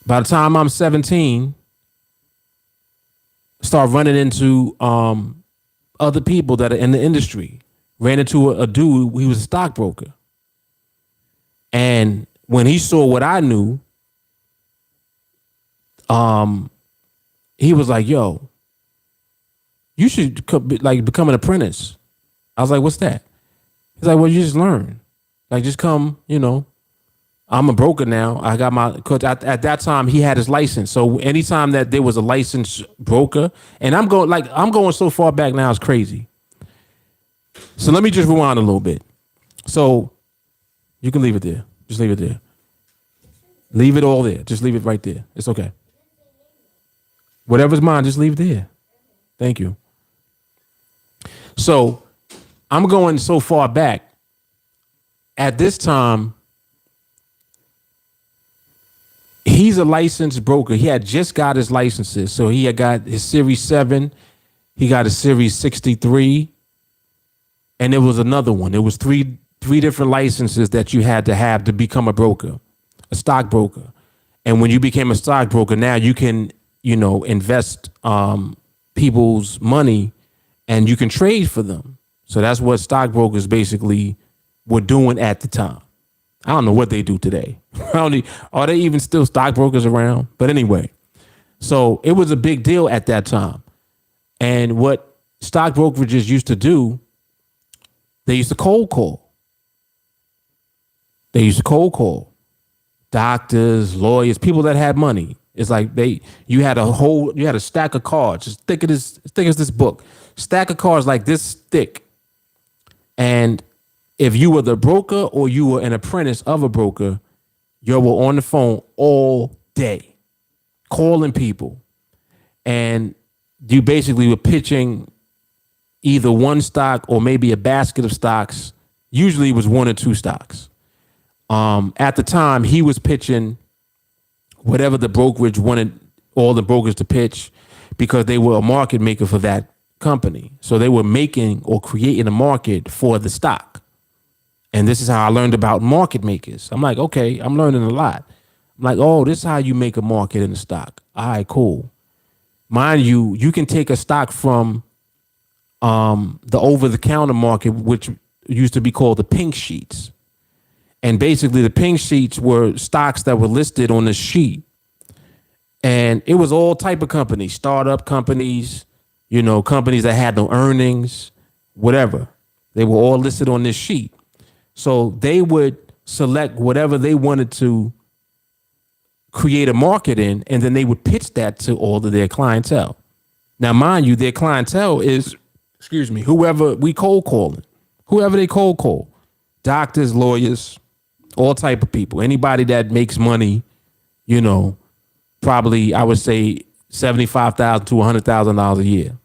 By the time I'm 17, start running into other people that are in the industry. Ran into a dude, he was a stockbroker. And when he saw what I knew, he was like, yo, you should become an apprentice. I was like, what's that? He's like, well, you just learn. Like, just come, I'm a broker now. I got because at that time he had his license. So anytime that there was a licensed broker, and I'm going so far back now, it's crazy. So let me just rewind a little bit. So you can leave it there. Just leave it there. Leave it all there. Just leave it right there. It's okay. Whatever's mine, just leave it there. Thank you. So I'm going so far back. At this time, he's a licensed broker. He had just got his licenses. So he had got his Series 7. He got his Series 63. And there was another one. There was three different licenses that you had to have to become a broker, a stockbroker. And when you became a stockbroker, now you can, invest people's money and you can trade for them. So that's what stockbrokers basically were doing at the time. I don't know what they do today. Are they even still stockbrokers around? But anyway, so it was a big deal at that time. And what stock brokerages used to do, they used to cold call. They used to cold call doctors, lawyers, people that had money. It's like you had a stack of cards as thick as this book, stack of cards like this thick. And if you were the broker or you were an apprentice of a broker, you were on the phone all day, calling people. And you basically were pitching either one stock or maybe a basket of stocks. Usually it was one or two stocks. At the time, he was pitching whatever the brokerage wanted all the brokers to pitch because they were a market maker for that company. So they were making or creating a market for the stock. And this is how I learned about market makers. I'm like, okay, I'm learning a lot. I'm like, oh, this is how you make a market in a stock. All right, cool. Mind you, you can take a stock from the over-the-counter market, which used to be called the pink sheets. And basically the pink sheets were stocks that were listed on the sheet. And it was all type of companies, startup companies, companies that had no earnings, whatever. They were all listed on this sheet. So they would select whatever they wanted to create a market in, and then they would pitch that to all of their clientele. Now, mind you, their clientele is, whoever we cold calling, whoever they cold call, doctors, lawyers, all type of people, anybody that makes money, probably I would say $75,000 to $100,000 a year.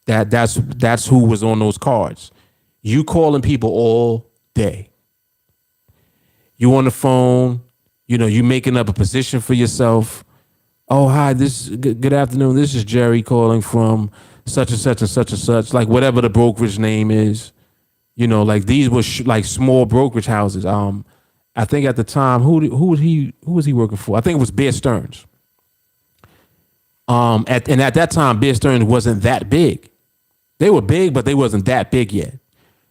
That's who was on those cards. You calling people all day. You on the phone, you making up a position for yourself. Oh, hi, good afternoon. This is Jerry calling from such and such and such and such, like whatever the brokerage name is. Like these were like small brokerage houses. I think at the time, who was he working for? I think it was Bear Stearns. At that time, Bear Stearns wasn't that big. They were big, but they wasn't that big yet.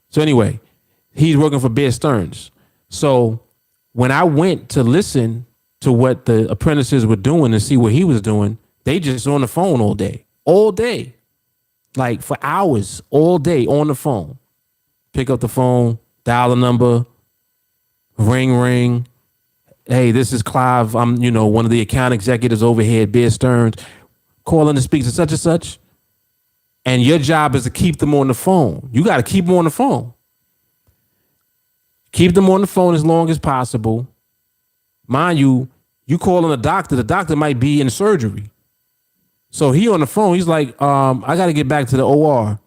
So anyway, he's working for Bear Stearns. So when I went to listen to what the apprentices were doing and see what he was doing, they just on the phone all day, like for hours, all day on the phone. Pick up the phone, dial a number, ring. Hey, this is Clive. I'm, one of the account executives over here at Bear Stearns, calling to speak to such and such. And your job is to keep them on the phone. You got to keep them on the phone. Keep them on the phone as long as possible. Mind you, you calling a doctor. The doctor might be in surgery. So he on the phone. He's like, I got to get back to the OR.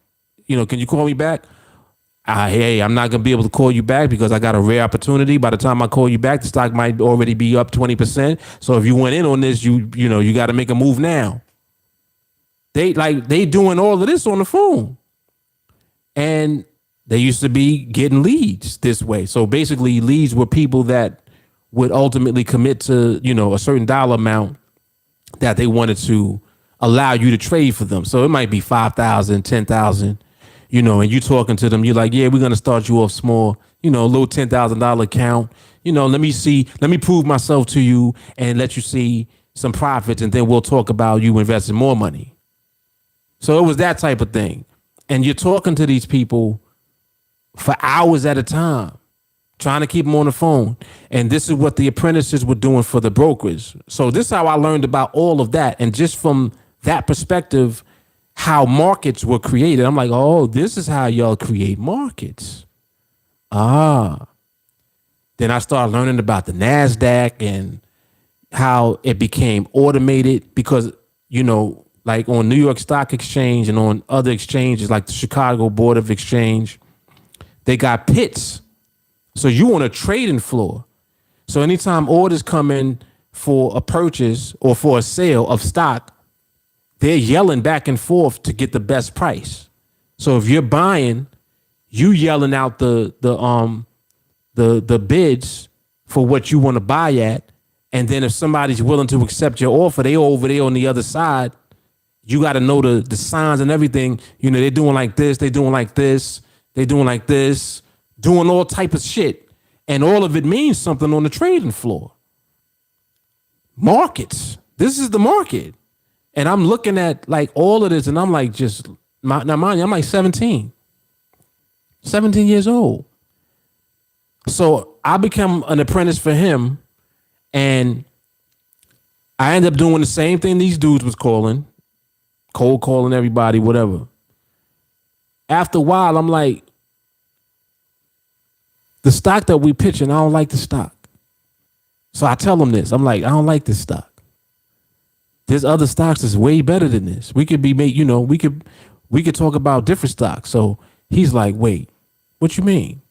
Can you call me back? Hey, I'm not going to be able to call you back because I got a rare opportunity. By the time I call you back, the stock might already be up 20%. So if you went in on this, you got to make a move now. They doing all of this on the phone. And they used to be getting leads this way. So basically leads were people that would ultimately commit to, a certain dollar amount that they wanted to allow you to trade for them. So it might be 5,000, 10,000, and you talking to them, you're like, yeah, we're going to start you off small, a little $10,000 account. Let me prove myself to you and let you see some profits. And then we'll talk about you investing more money. So it was that type of thing. And you're talking to these people for hours at a time, trying to keep them on the phone. And this is what the apprentices were doing for the brokers. So this is how I learned about all of that. And just from that perspective, how markets were created, I'm like, oh, this is how y'all create markets. Then I started learning about the NASDAQ and how it became automated because, like on New York Stock Exchange and on other exchanges like the Chicago Board of Exchange, they got pits. So you on a trading floor. So anytime orders come in for a purchase or for a sale of stock, they're yelling back and forth to get the best price. So if you're buying, you yelling out the bids for what you want to buy at. And then if somebody's willing to accept your offer, they over there on the other side. You got to know the signs and everything. They're doing like this. They're doing like this. They're doing like this. Doing all type of shit. And all of it means something on the trading floor. Markets. This is the market. And I'm looking at like all of this and I'm like now mind you, I'm like 17 years old. So I become an apprentice for him and I end up doing the same thing these dudes was cold calling everybody, whatever. After a while, I'm like, the stock that we pitching, I don't like the stock. So I tell them this. I'm like, I don't like this stock. There's other stocks that's way better than this. We could we could talk about different stocks. So he's like, wait, what you mean?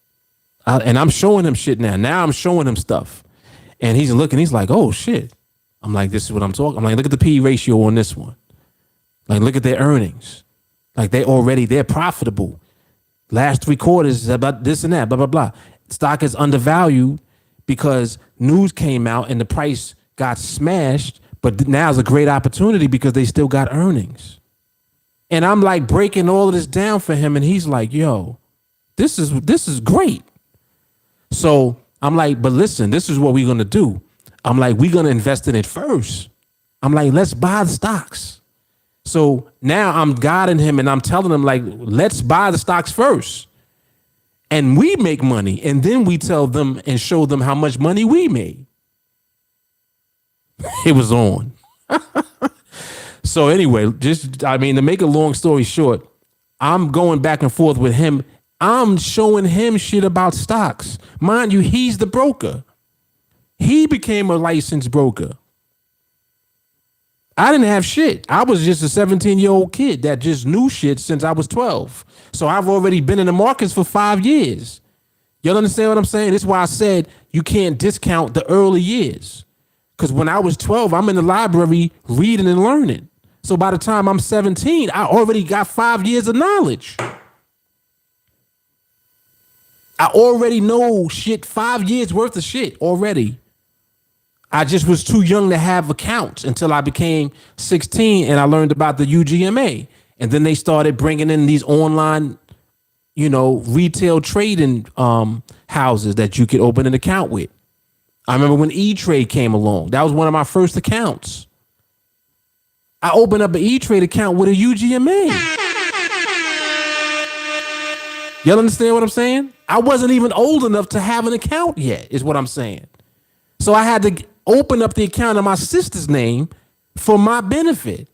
And I'm showing him shit now. Now I'm showing him stuff. And he's looking, he's like, oh shit. I'm like, this is what I'm talking. I'm like, look at the P ratio on this one. Like, look at their earnings. Like they're profitable. Last 3 quarters is about this and that, blah, blah, blah. Stock is undervalued because news came out and the price got smashed. But now's a great opportunity because they still got earnings. And I'm like breaking all of this down for him. And he's like, yo, this is great. So I'm like, but listen, this is what we're going to do. I'm like, we're going to invest in it first. I'm like, let's buy the stocks. So now I'm guiding him and I'm telling him, like, let's buy the stocks first. And we make money. And then we tell them and show them how much money we made. It was on. So anyway, to make a long story short, I'm going back and forth with him. I'm showing him shit about stocks. Mind you, he's the broker. He became a licensed broker. I didn't have shit. I was just a 17-year-old kid that just knew shit since I was 12. So I've already been in the markets for 5 years. Y'all understand what I'm saying? That's why I said you can't discount the early years. Because when I was 12, I'm in the library reading and learning. So by the time I'm 17, I already got 5 years of knowledge. I already know shit, 5 years worth of shit already. I just was too young to have accounts until I became 16 and I learned about the UGMA. And then they started bringing in these online, retail trading houses that you could open an account with. I remember when E-Trade came along. That was one of my first accounts. I opened up an E-Trade account with a UGMA. Y'all understand what I'm saying? I wasn't even old enough to have an account yet, is what I'm saying. So I had to open up the account in my sister's name for my benefit.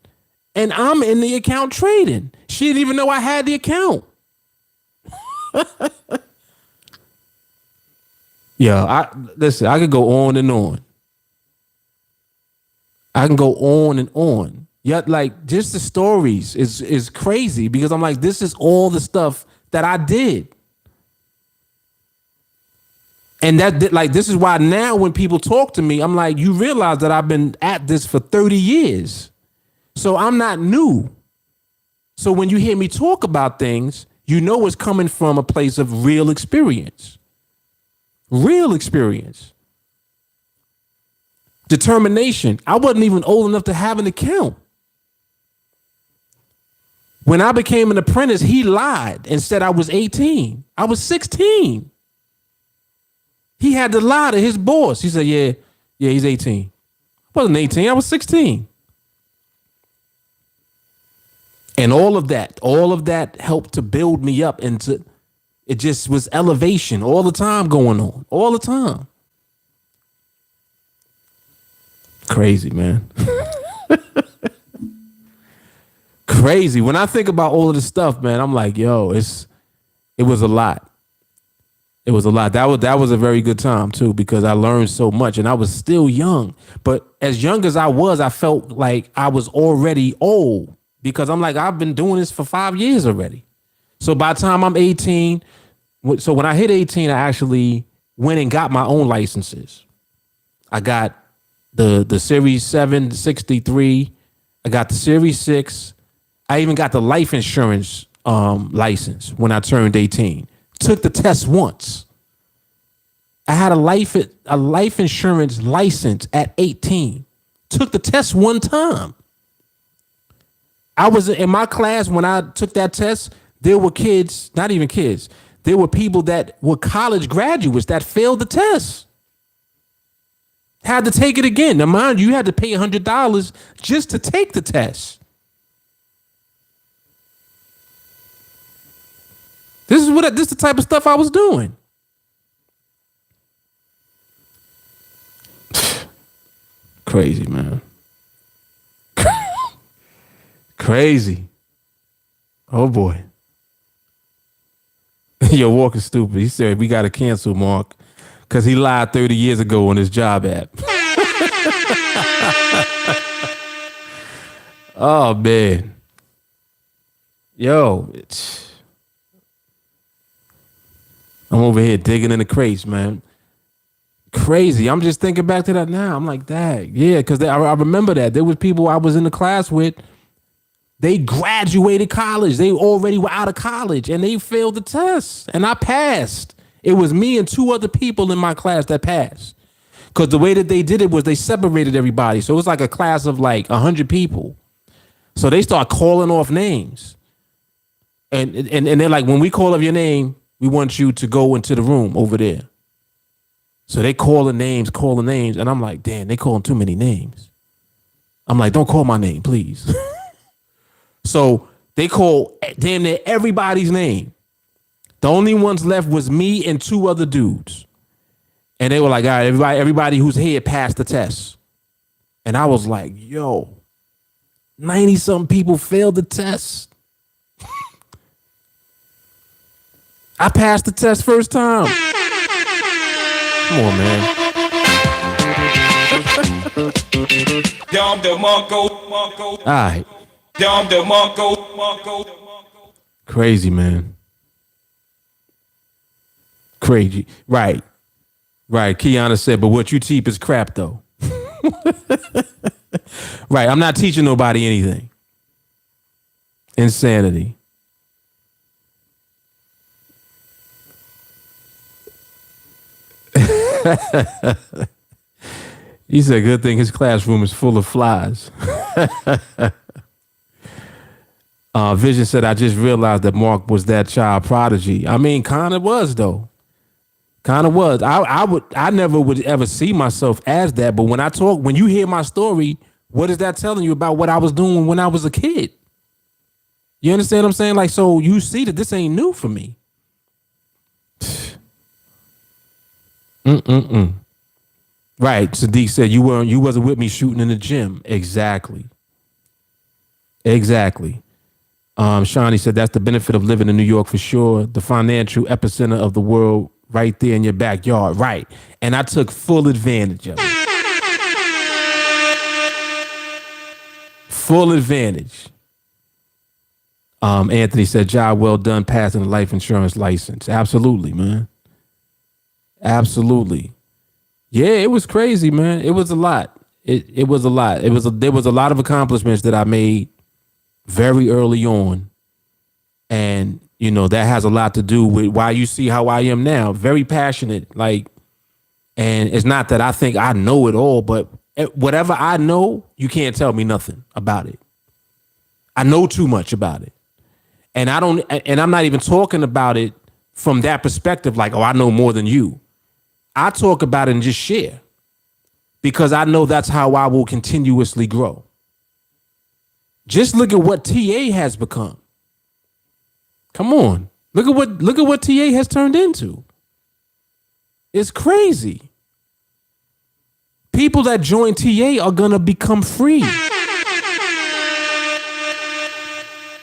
And I'm in the account trading. She didn't even know I had the account. Yeah, listen, I could go on and on. I can go on and on. Yet, like, just the stories is crazy because I'm like, this is all the stuff that I did. And this is why now when people talk to me, I'm like, you realize that I've been at this for 30 years. So I'm not new. So when you hear me talk about things, you know it's coming from a place of real experience. Real experience. Determination. I wasn't even old enough to have an account. When I became an apprentice, he lied and said I was 18. I was 16. He had to lie to his boss. He said, yeah, he's 18. I wasn't 18. I was 16. And all of that helped to build me up into, it just was elevation all the time going on, all the time. Crazy, man. Crazy. When I think about all of this stuff, man, I'm like, yo, it was a lot. It was a lot. That was a very good time too, because I learned so much and I was still young. But as young as I was, I felt like I was already old because I'm like, I've been doing this for 5 years already. So by the time I'm 18, so when I hit 18, I actually went and got my own licenses. I got the Series 763. I got the Series 6. I even got the life insurance license when I turned 18. Took the test once. I had a life insurance license at 18. Took the test one time. I was in my class when I took that test. There were kids, not even kids. There were people that were college graduates that failed the test. Had to take it again. Now, mind you had to pay $100 just to take the test. This is the type of stuff I was doing. Crazy, man. Crazy. Oh boy. Yo, Walker's stupid. He said we gotta cancel Mark because he lied 30 years ago on his job app. Oh man. Yo, I'm over here digging in the crates, man. Crazy. I'm just thinking back to that now. I'm like, dang. Yeah, because I remember that. There was people I was in the class with. They graduated college. They already were out of college and they failed the test. And I passed. It was me and 2 other people in my class that passed. Because the way that they did it was they separated everybody. So it was like a class of like 100 people. So they start calling off names. And they're like, when we call up your name, we want you to go into the room over there. So they calling names. And I'm like, damn, they calling too many names. I'm like, don't call my name, please. So they call damn near everybody's name. The only ones left was me and two other dudes. And they were like, all right, everybody who's here passed the test. And I was like, yo, 90-something people failed the test. I passed the test first time. Come on, man. All right. Crazy, man. Crazy. Right. Kiana said, but what you teach is crap, though. Right. I'm not teaching nobody anything. Insanity. He said, good thing his classroom is full of flies. Vision said, I just realized that Mark was that child prodigy. I mean, kind of was, though. Kind of was. I never would ever see myself as that. But when you hear my story, what is that telling you about what I was doing when I was a kid? You understand what I'm saying? Like, so you see that this ain't new for me. Right. Sadiq said you wasn't with me shooting in the gym. Exactly. Shawnee said that's the benefit of living in New York for sure. The financial epicenter of the world right there in your backyard. Right. And I took full advantage of it. Full advantage. Anthony said, job well done passing the life insurance license. Absolutely, man. Absolutely. Yeah, it was crazy, man. It was a lot. It was a lot. There was a lot of accomplishments that I made very early on. And, you know, that has a lot to do with why you see how I am now. Very passionate. Like, and it's not that I think I know it all, but whatever I know, you can't tell me nothing about it. I know too much about it. And I'm not even talking about it from that perspective, like, oh, I know more than you. I talk about it and just share because I know that's how I will continuously grow. Just look at what TA has become. Come on. Look at what TA has turned into. It's crazy. People that join TA are going to become free.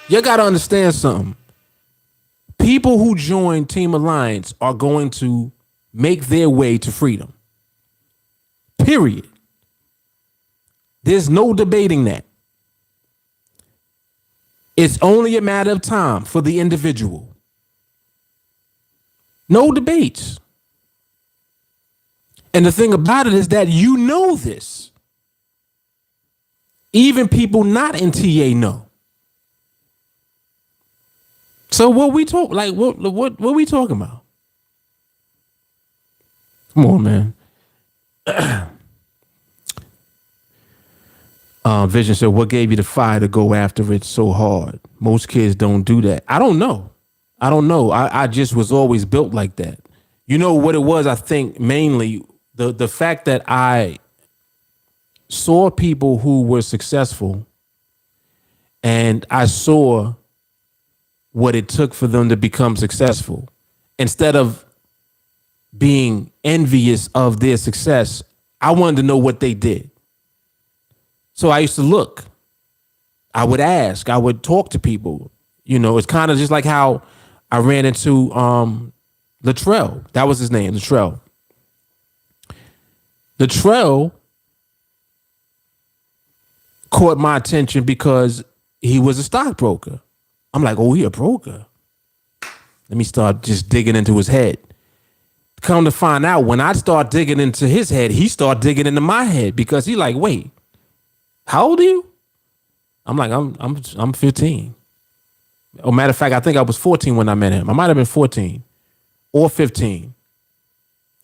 You got to understand something. People who join TeamAlliance are going to make their way to freedom. Period. There's no debating that. It's only a matter of time for the individual. No debates. And the thing about it is that you know this. Even people not in TA know. So what we talk like what we talking about? Come on, man. Vision said, what gave you the fire to go after it so hard? Most kids don't do that. I don't know. I just was always built like that. You know what it was? I think mainly the fact that I saw people who were successful and I saw what it took for them to become successful. Instead of being envious of their success, I wanted to know what they did. So I used to look. I would ask. I would talk to people. You know, it's kind of just like how I ran into Latrell. That was his name, Latrell. Latrell caught my attention because he was a stockbroker. I'm like, oh, he a broker. Let me start just digging into his head. Come to find out, when I start digging into his head, he start digging into my head because he like, wait, how old are you? I'm like, I'm 15. Oh, matter of fact, I think I was 14 when I met him. I might have been 14 or 15.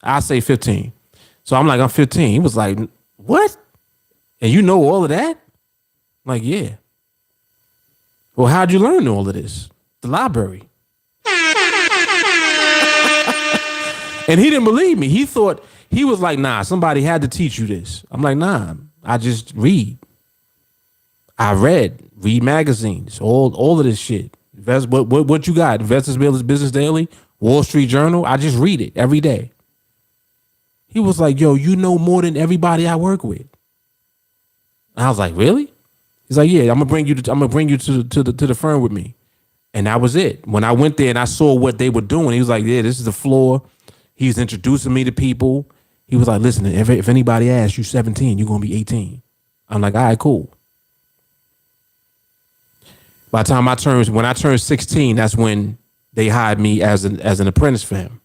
I say 15. So I'm like, I'm 15. He was like, what? And you know all of that? I'm like, yeah. Well, how'd you learn all of this? The library. And he didn't believe me. He thought He was like, nah, somebody had to teach you this. I'm like, nah, I just read. I read magazines, all of this shit. What you got? Investors Business Daily, Wall Street Journal. I just read it every day. He was like, yo, you know more than everybody I work with. And I was like, really? He's like, yeah, I'm gonna bring you to the firm with me. And that was it. When I went there and I saw what they were doing, he was like, yeah, this is the floor. He was introducing me to people. He was like, listen, if anybody asks you 17, you're gonna be 18. I'm like, all right, cool. By the time when I turned 16, that's when they hired me as an apprentice for him.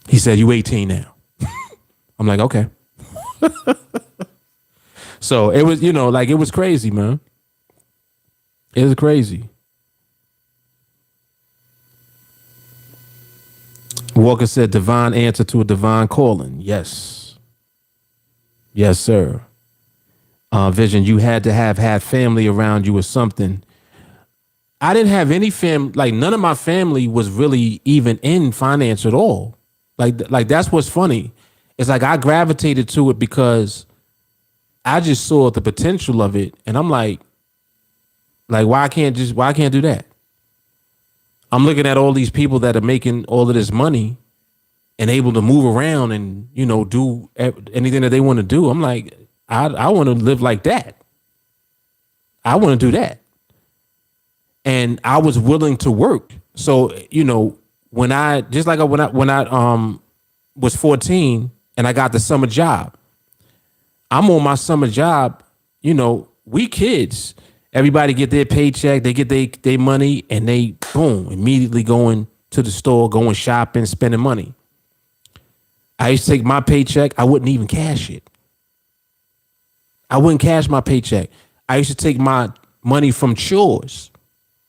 He said, you 18 now. I'm like, okay. So it was, it was crazy, man. It was crazy. Walker said, divine answer to a divine calling. Yes. Yes, sir. Vision, you had to have had family around you or something. I didn't have any family. Like, none of my family was really even in finance at all. Like that's what's funny. It's like I gravitated to it because I just saw the potential of it, and I'm like why I can't do that? I'm looking at all these people that are making all of this money and able to move around and do anything that they want to do. I'm like, I want to live like that. I want to do that, and I was willing to work. So when I was 14 and I got the summer job, I'm on my summer job. We kids. Everybody get their paycheck, they get their money, and they, boom, immediately going to the store, going shopping, spending money. I used to take my paycheck. I wouldn't even cash it. I wouldn't cash my paycheck. I used to take my money from chores.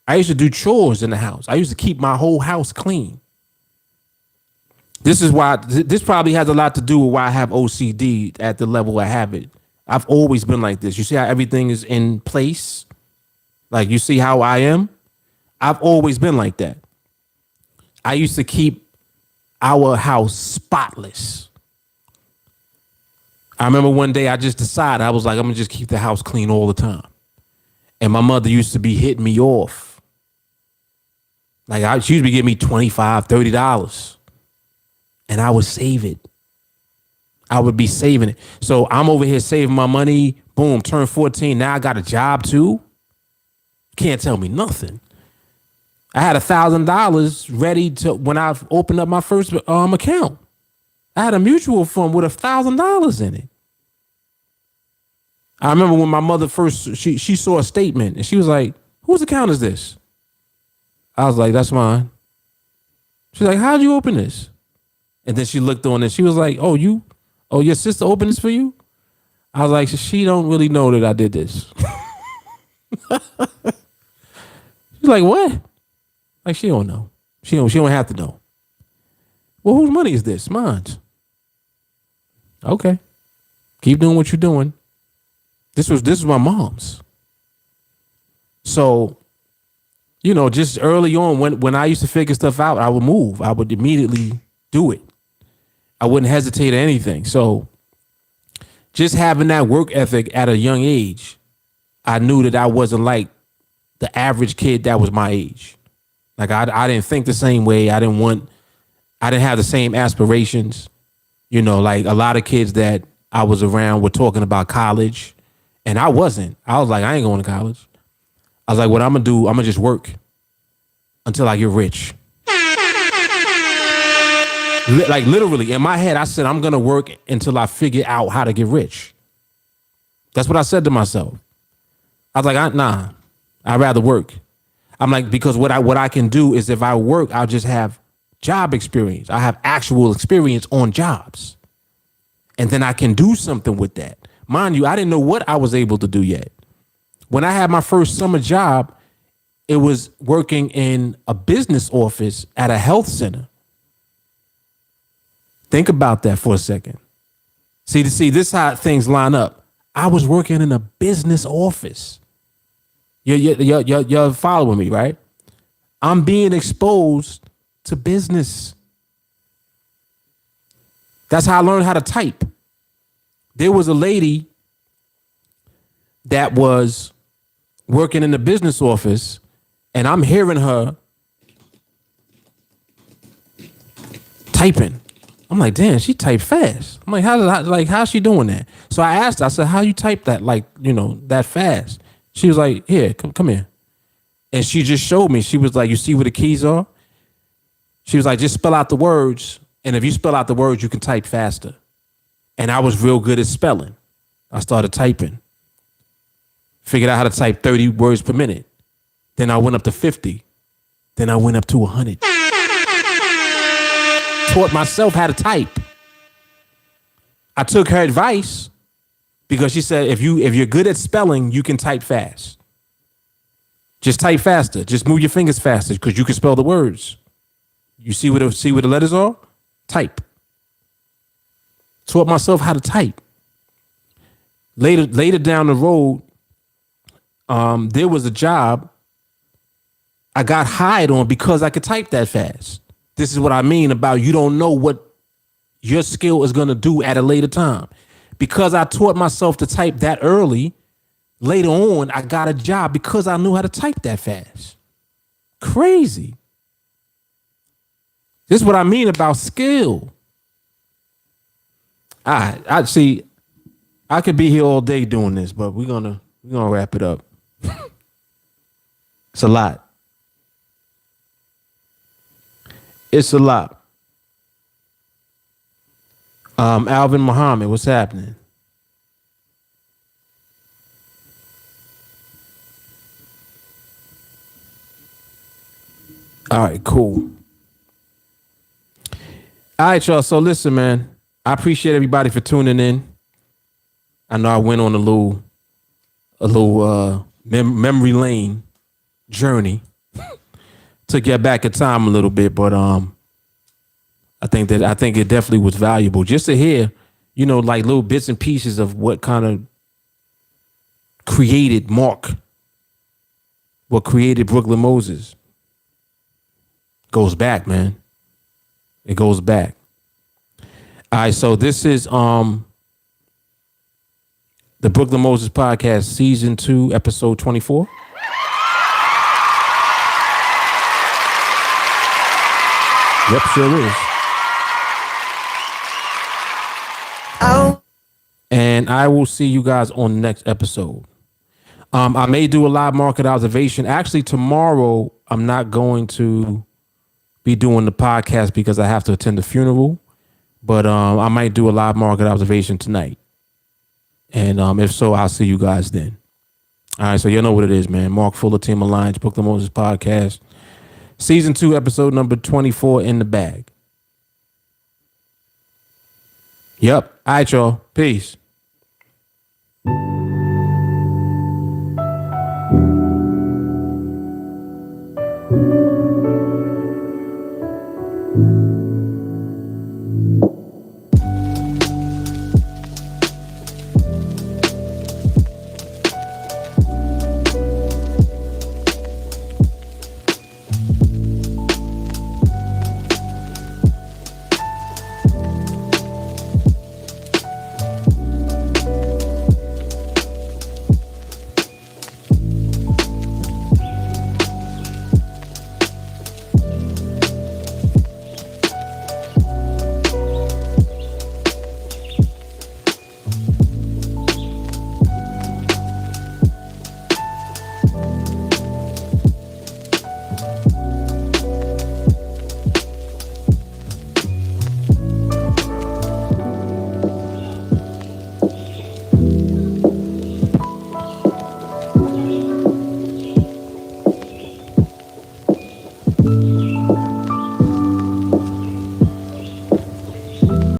I used to do chores in the house. I used to keep my whole house clean. This is why, this probably has a lot to do with why I have OCD at the level I have it. I've always been like this. You see how everything is in place? Like, you see how I am? I've always been like that. I used to keep our house spotless. I remember one day I just decided, I was like, I'm going to just keep the house clean all the time. And my mother used to be hitting me off. Like, she used to be giving me $25, $30. And I would save it. I would be saving it. So I'm over here saving my money. Boom, turned 14. Now I got a job too. Can't tell me nothing. I had $1,000 ready to when I opened up my first account. I had a mutual fund with $1,000 in it. I remember when my mother first she saw a statement and she was like, "Whose account is this?" I was like, "That's mine." She's like, "How'd you open this?" And then she looked on it. She was like, "Oh, your sister opened this for you?" I was like, "She don't really know that I did this." She's like, "What?" Like, she don't know. She don't have to know. Well, whose money is this? Mine. Okay. Keep doing what you're doing. This was my mom's. So, just early on when I used to figure stuff out, I would move. I would immediately do it. I wouldn't hesitate or anything. So just having that work ethic at a young age, I knew that I wasn't like the average kid that was my age. Like, I didn't think the same way. I didn't have the same aspirations. Like a lot of kids that I was around were talking about college, and I wasn't. I was like, I ain't going to college. I was like, what I'm going to do, I'm going to just work until I get rich. Like, literally in my head, I said, I'm going to work until I figure out how to get rich. That's what I said to myself. I was like, nah, I'd rather work. I'm like, because what I can do is if I work, I'll just have job experience. I have actual experience on jobs. And then I can do something with that. Mind you, I didn't know what I was able to do yet. When I had my first summer job, it was working in a business office at a health center. Think about that for a second. See, this is how things line up. I was working in a business office. You're following me, right? I'm being exposed to business. That's how I learned how to type. There was a lady that was working in the business office, and I'm hearing her typing. I'm like, damn, she typed fast. I'm like, how's she doing that? So I asked her, I said, how you type that, like, that fast? She was like, here, come here. And she just showed me. She was like, you see where the keys are? She was like, just spell out the words. And if you spell out the words, you can type faster. And I was real good at spelling. I started typing. Figured out how to type 30 words per minute. Then I went up to 50. Then I went up to 100. Taught myself how to type. I took her advice because she said, if you're good at spelling, you can type fast. Just type faster. Just move your fingers faster because you can spell the words. You see where the letters are? Type. Taught myself how to type. Later down the road, there was a job I got hired on because I could type that fast. This is what I mean about you don't know what your skill is going to do at a later time. Because I taught myself to type that early, later on, I got a job because I knew how to type that fast. Crazy. This is what I mean about skill. I see. I could be here all day doing this, but we're gonna wrap it up. It's a lot. It's a lot. Alvin Muhammad, what's happening? All right, cool. All right, y'all. So listen, man. I appreciate everybody for tuning in. I know I went on a little memory lane journey to get back in time a little bit, but I think it definitely was valuable just to hear, like little bits and pieces of what kind of created Mark, what created Brooklyn Moses. Goes back, man. It goes back. All right, so this is the Brooklyn Moses Podcast, Season 2, Episode 24. Yep, sure is. Oh. And I will see you guys on the next episode. I may do a live market observation. Actually, tomorrow I'm not going to be doing the podcast because I have to attend the funeral. But I might do a live market observation tonight. And if so, I'll see you guys then. All right, so you know what it is, man. Mark Fuller, TeamAlliance, Brooklyn Moses Podcast. Season 2, episode number 24 in the bag. Yep. All right, y'all. Peace.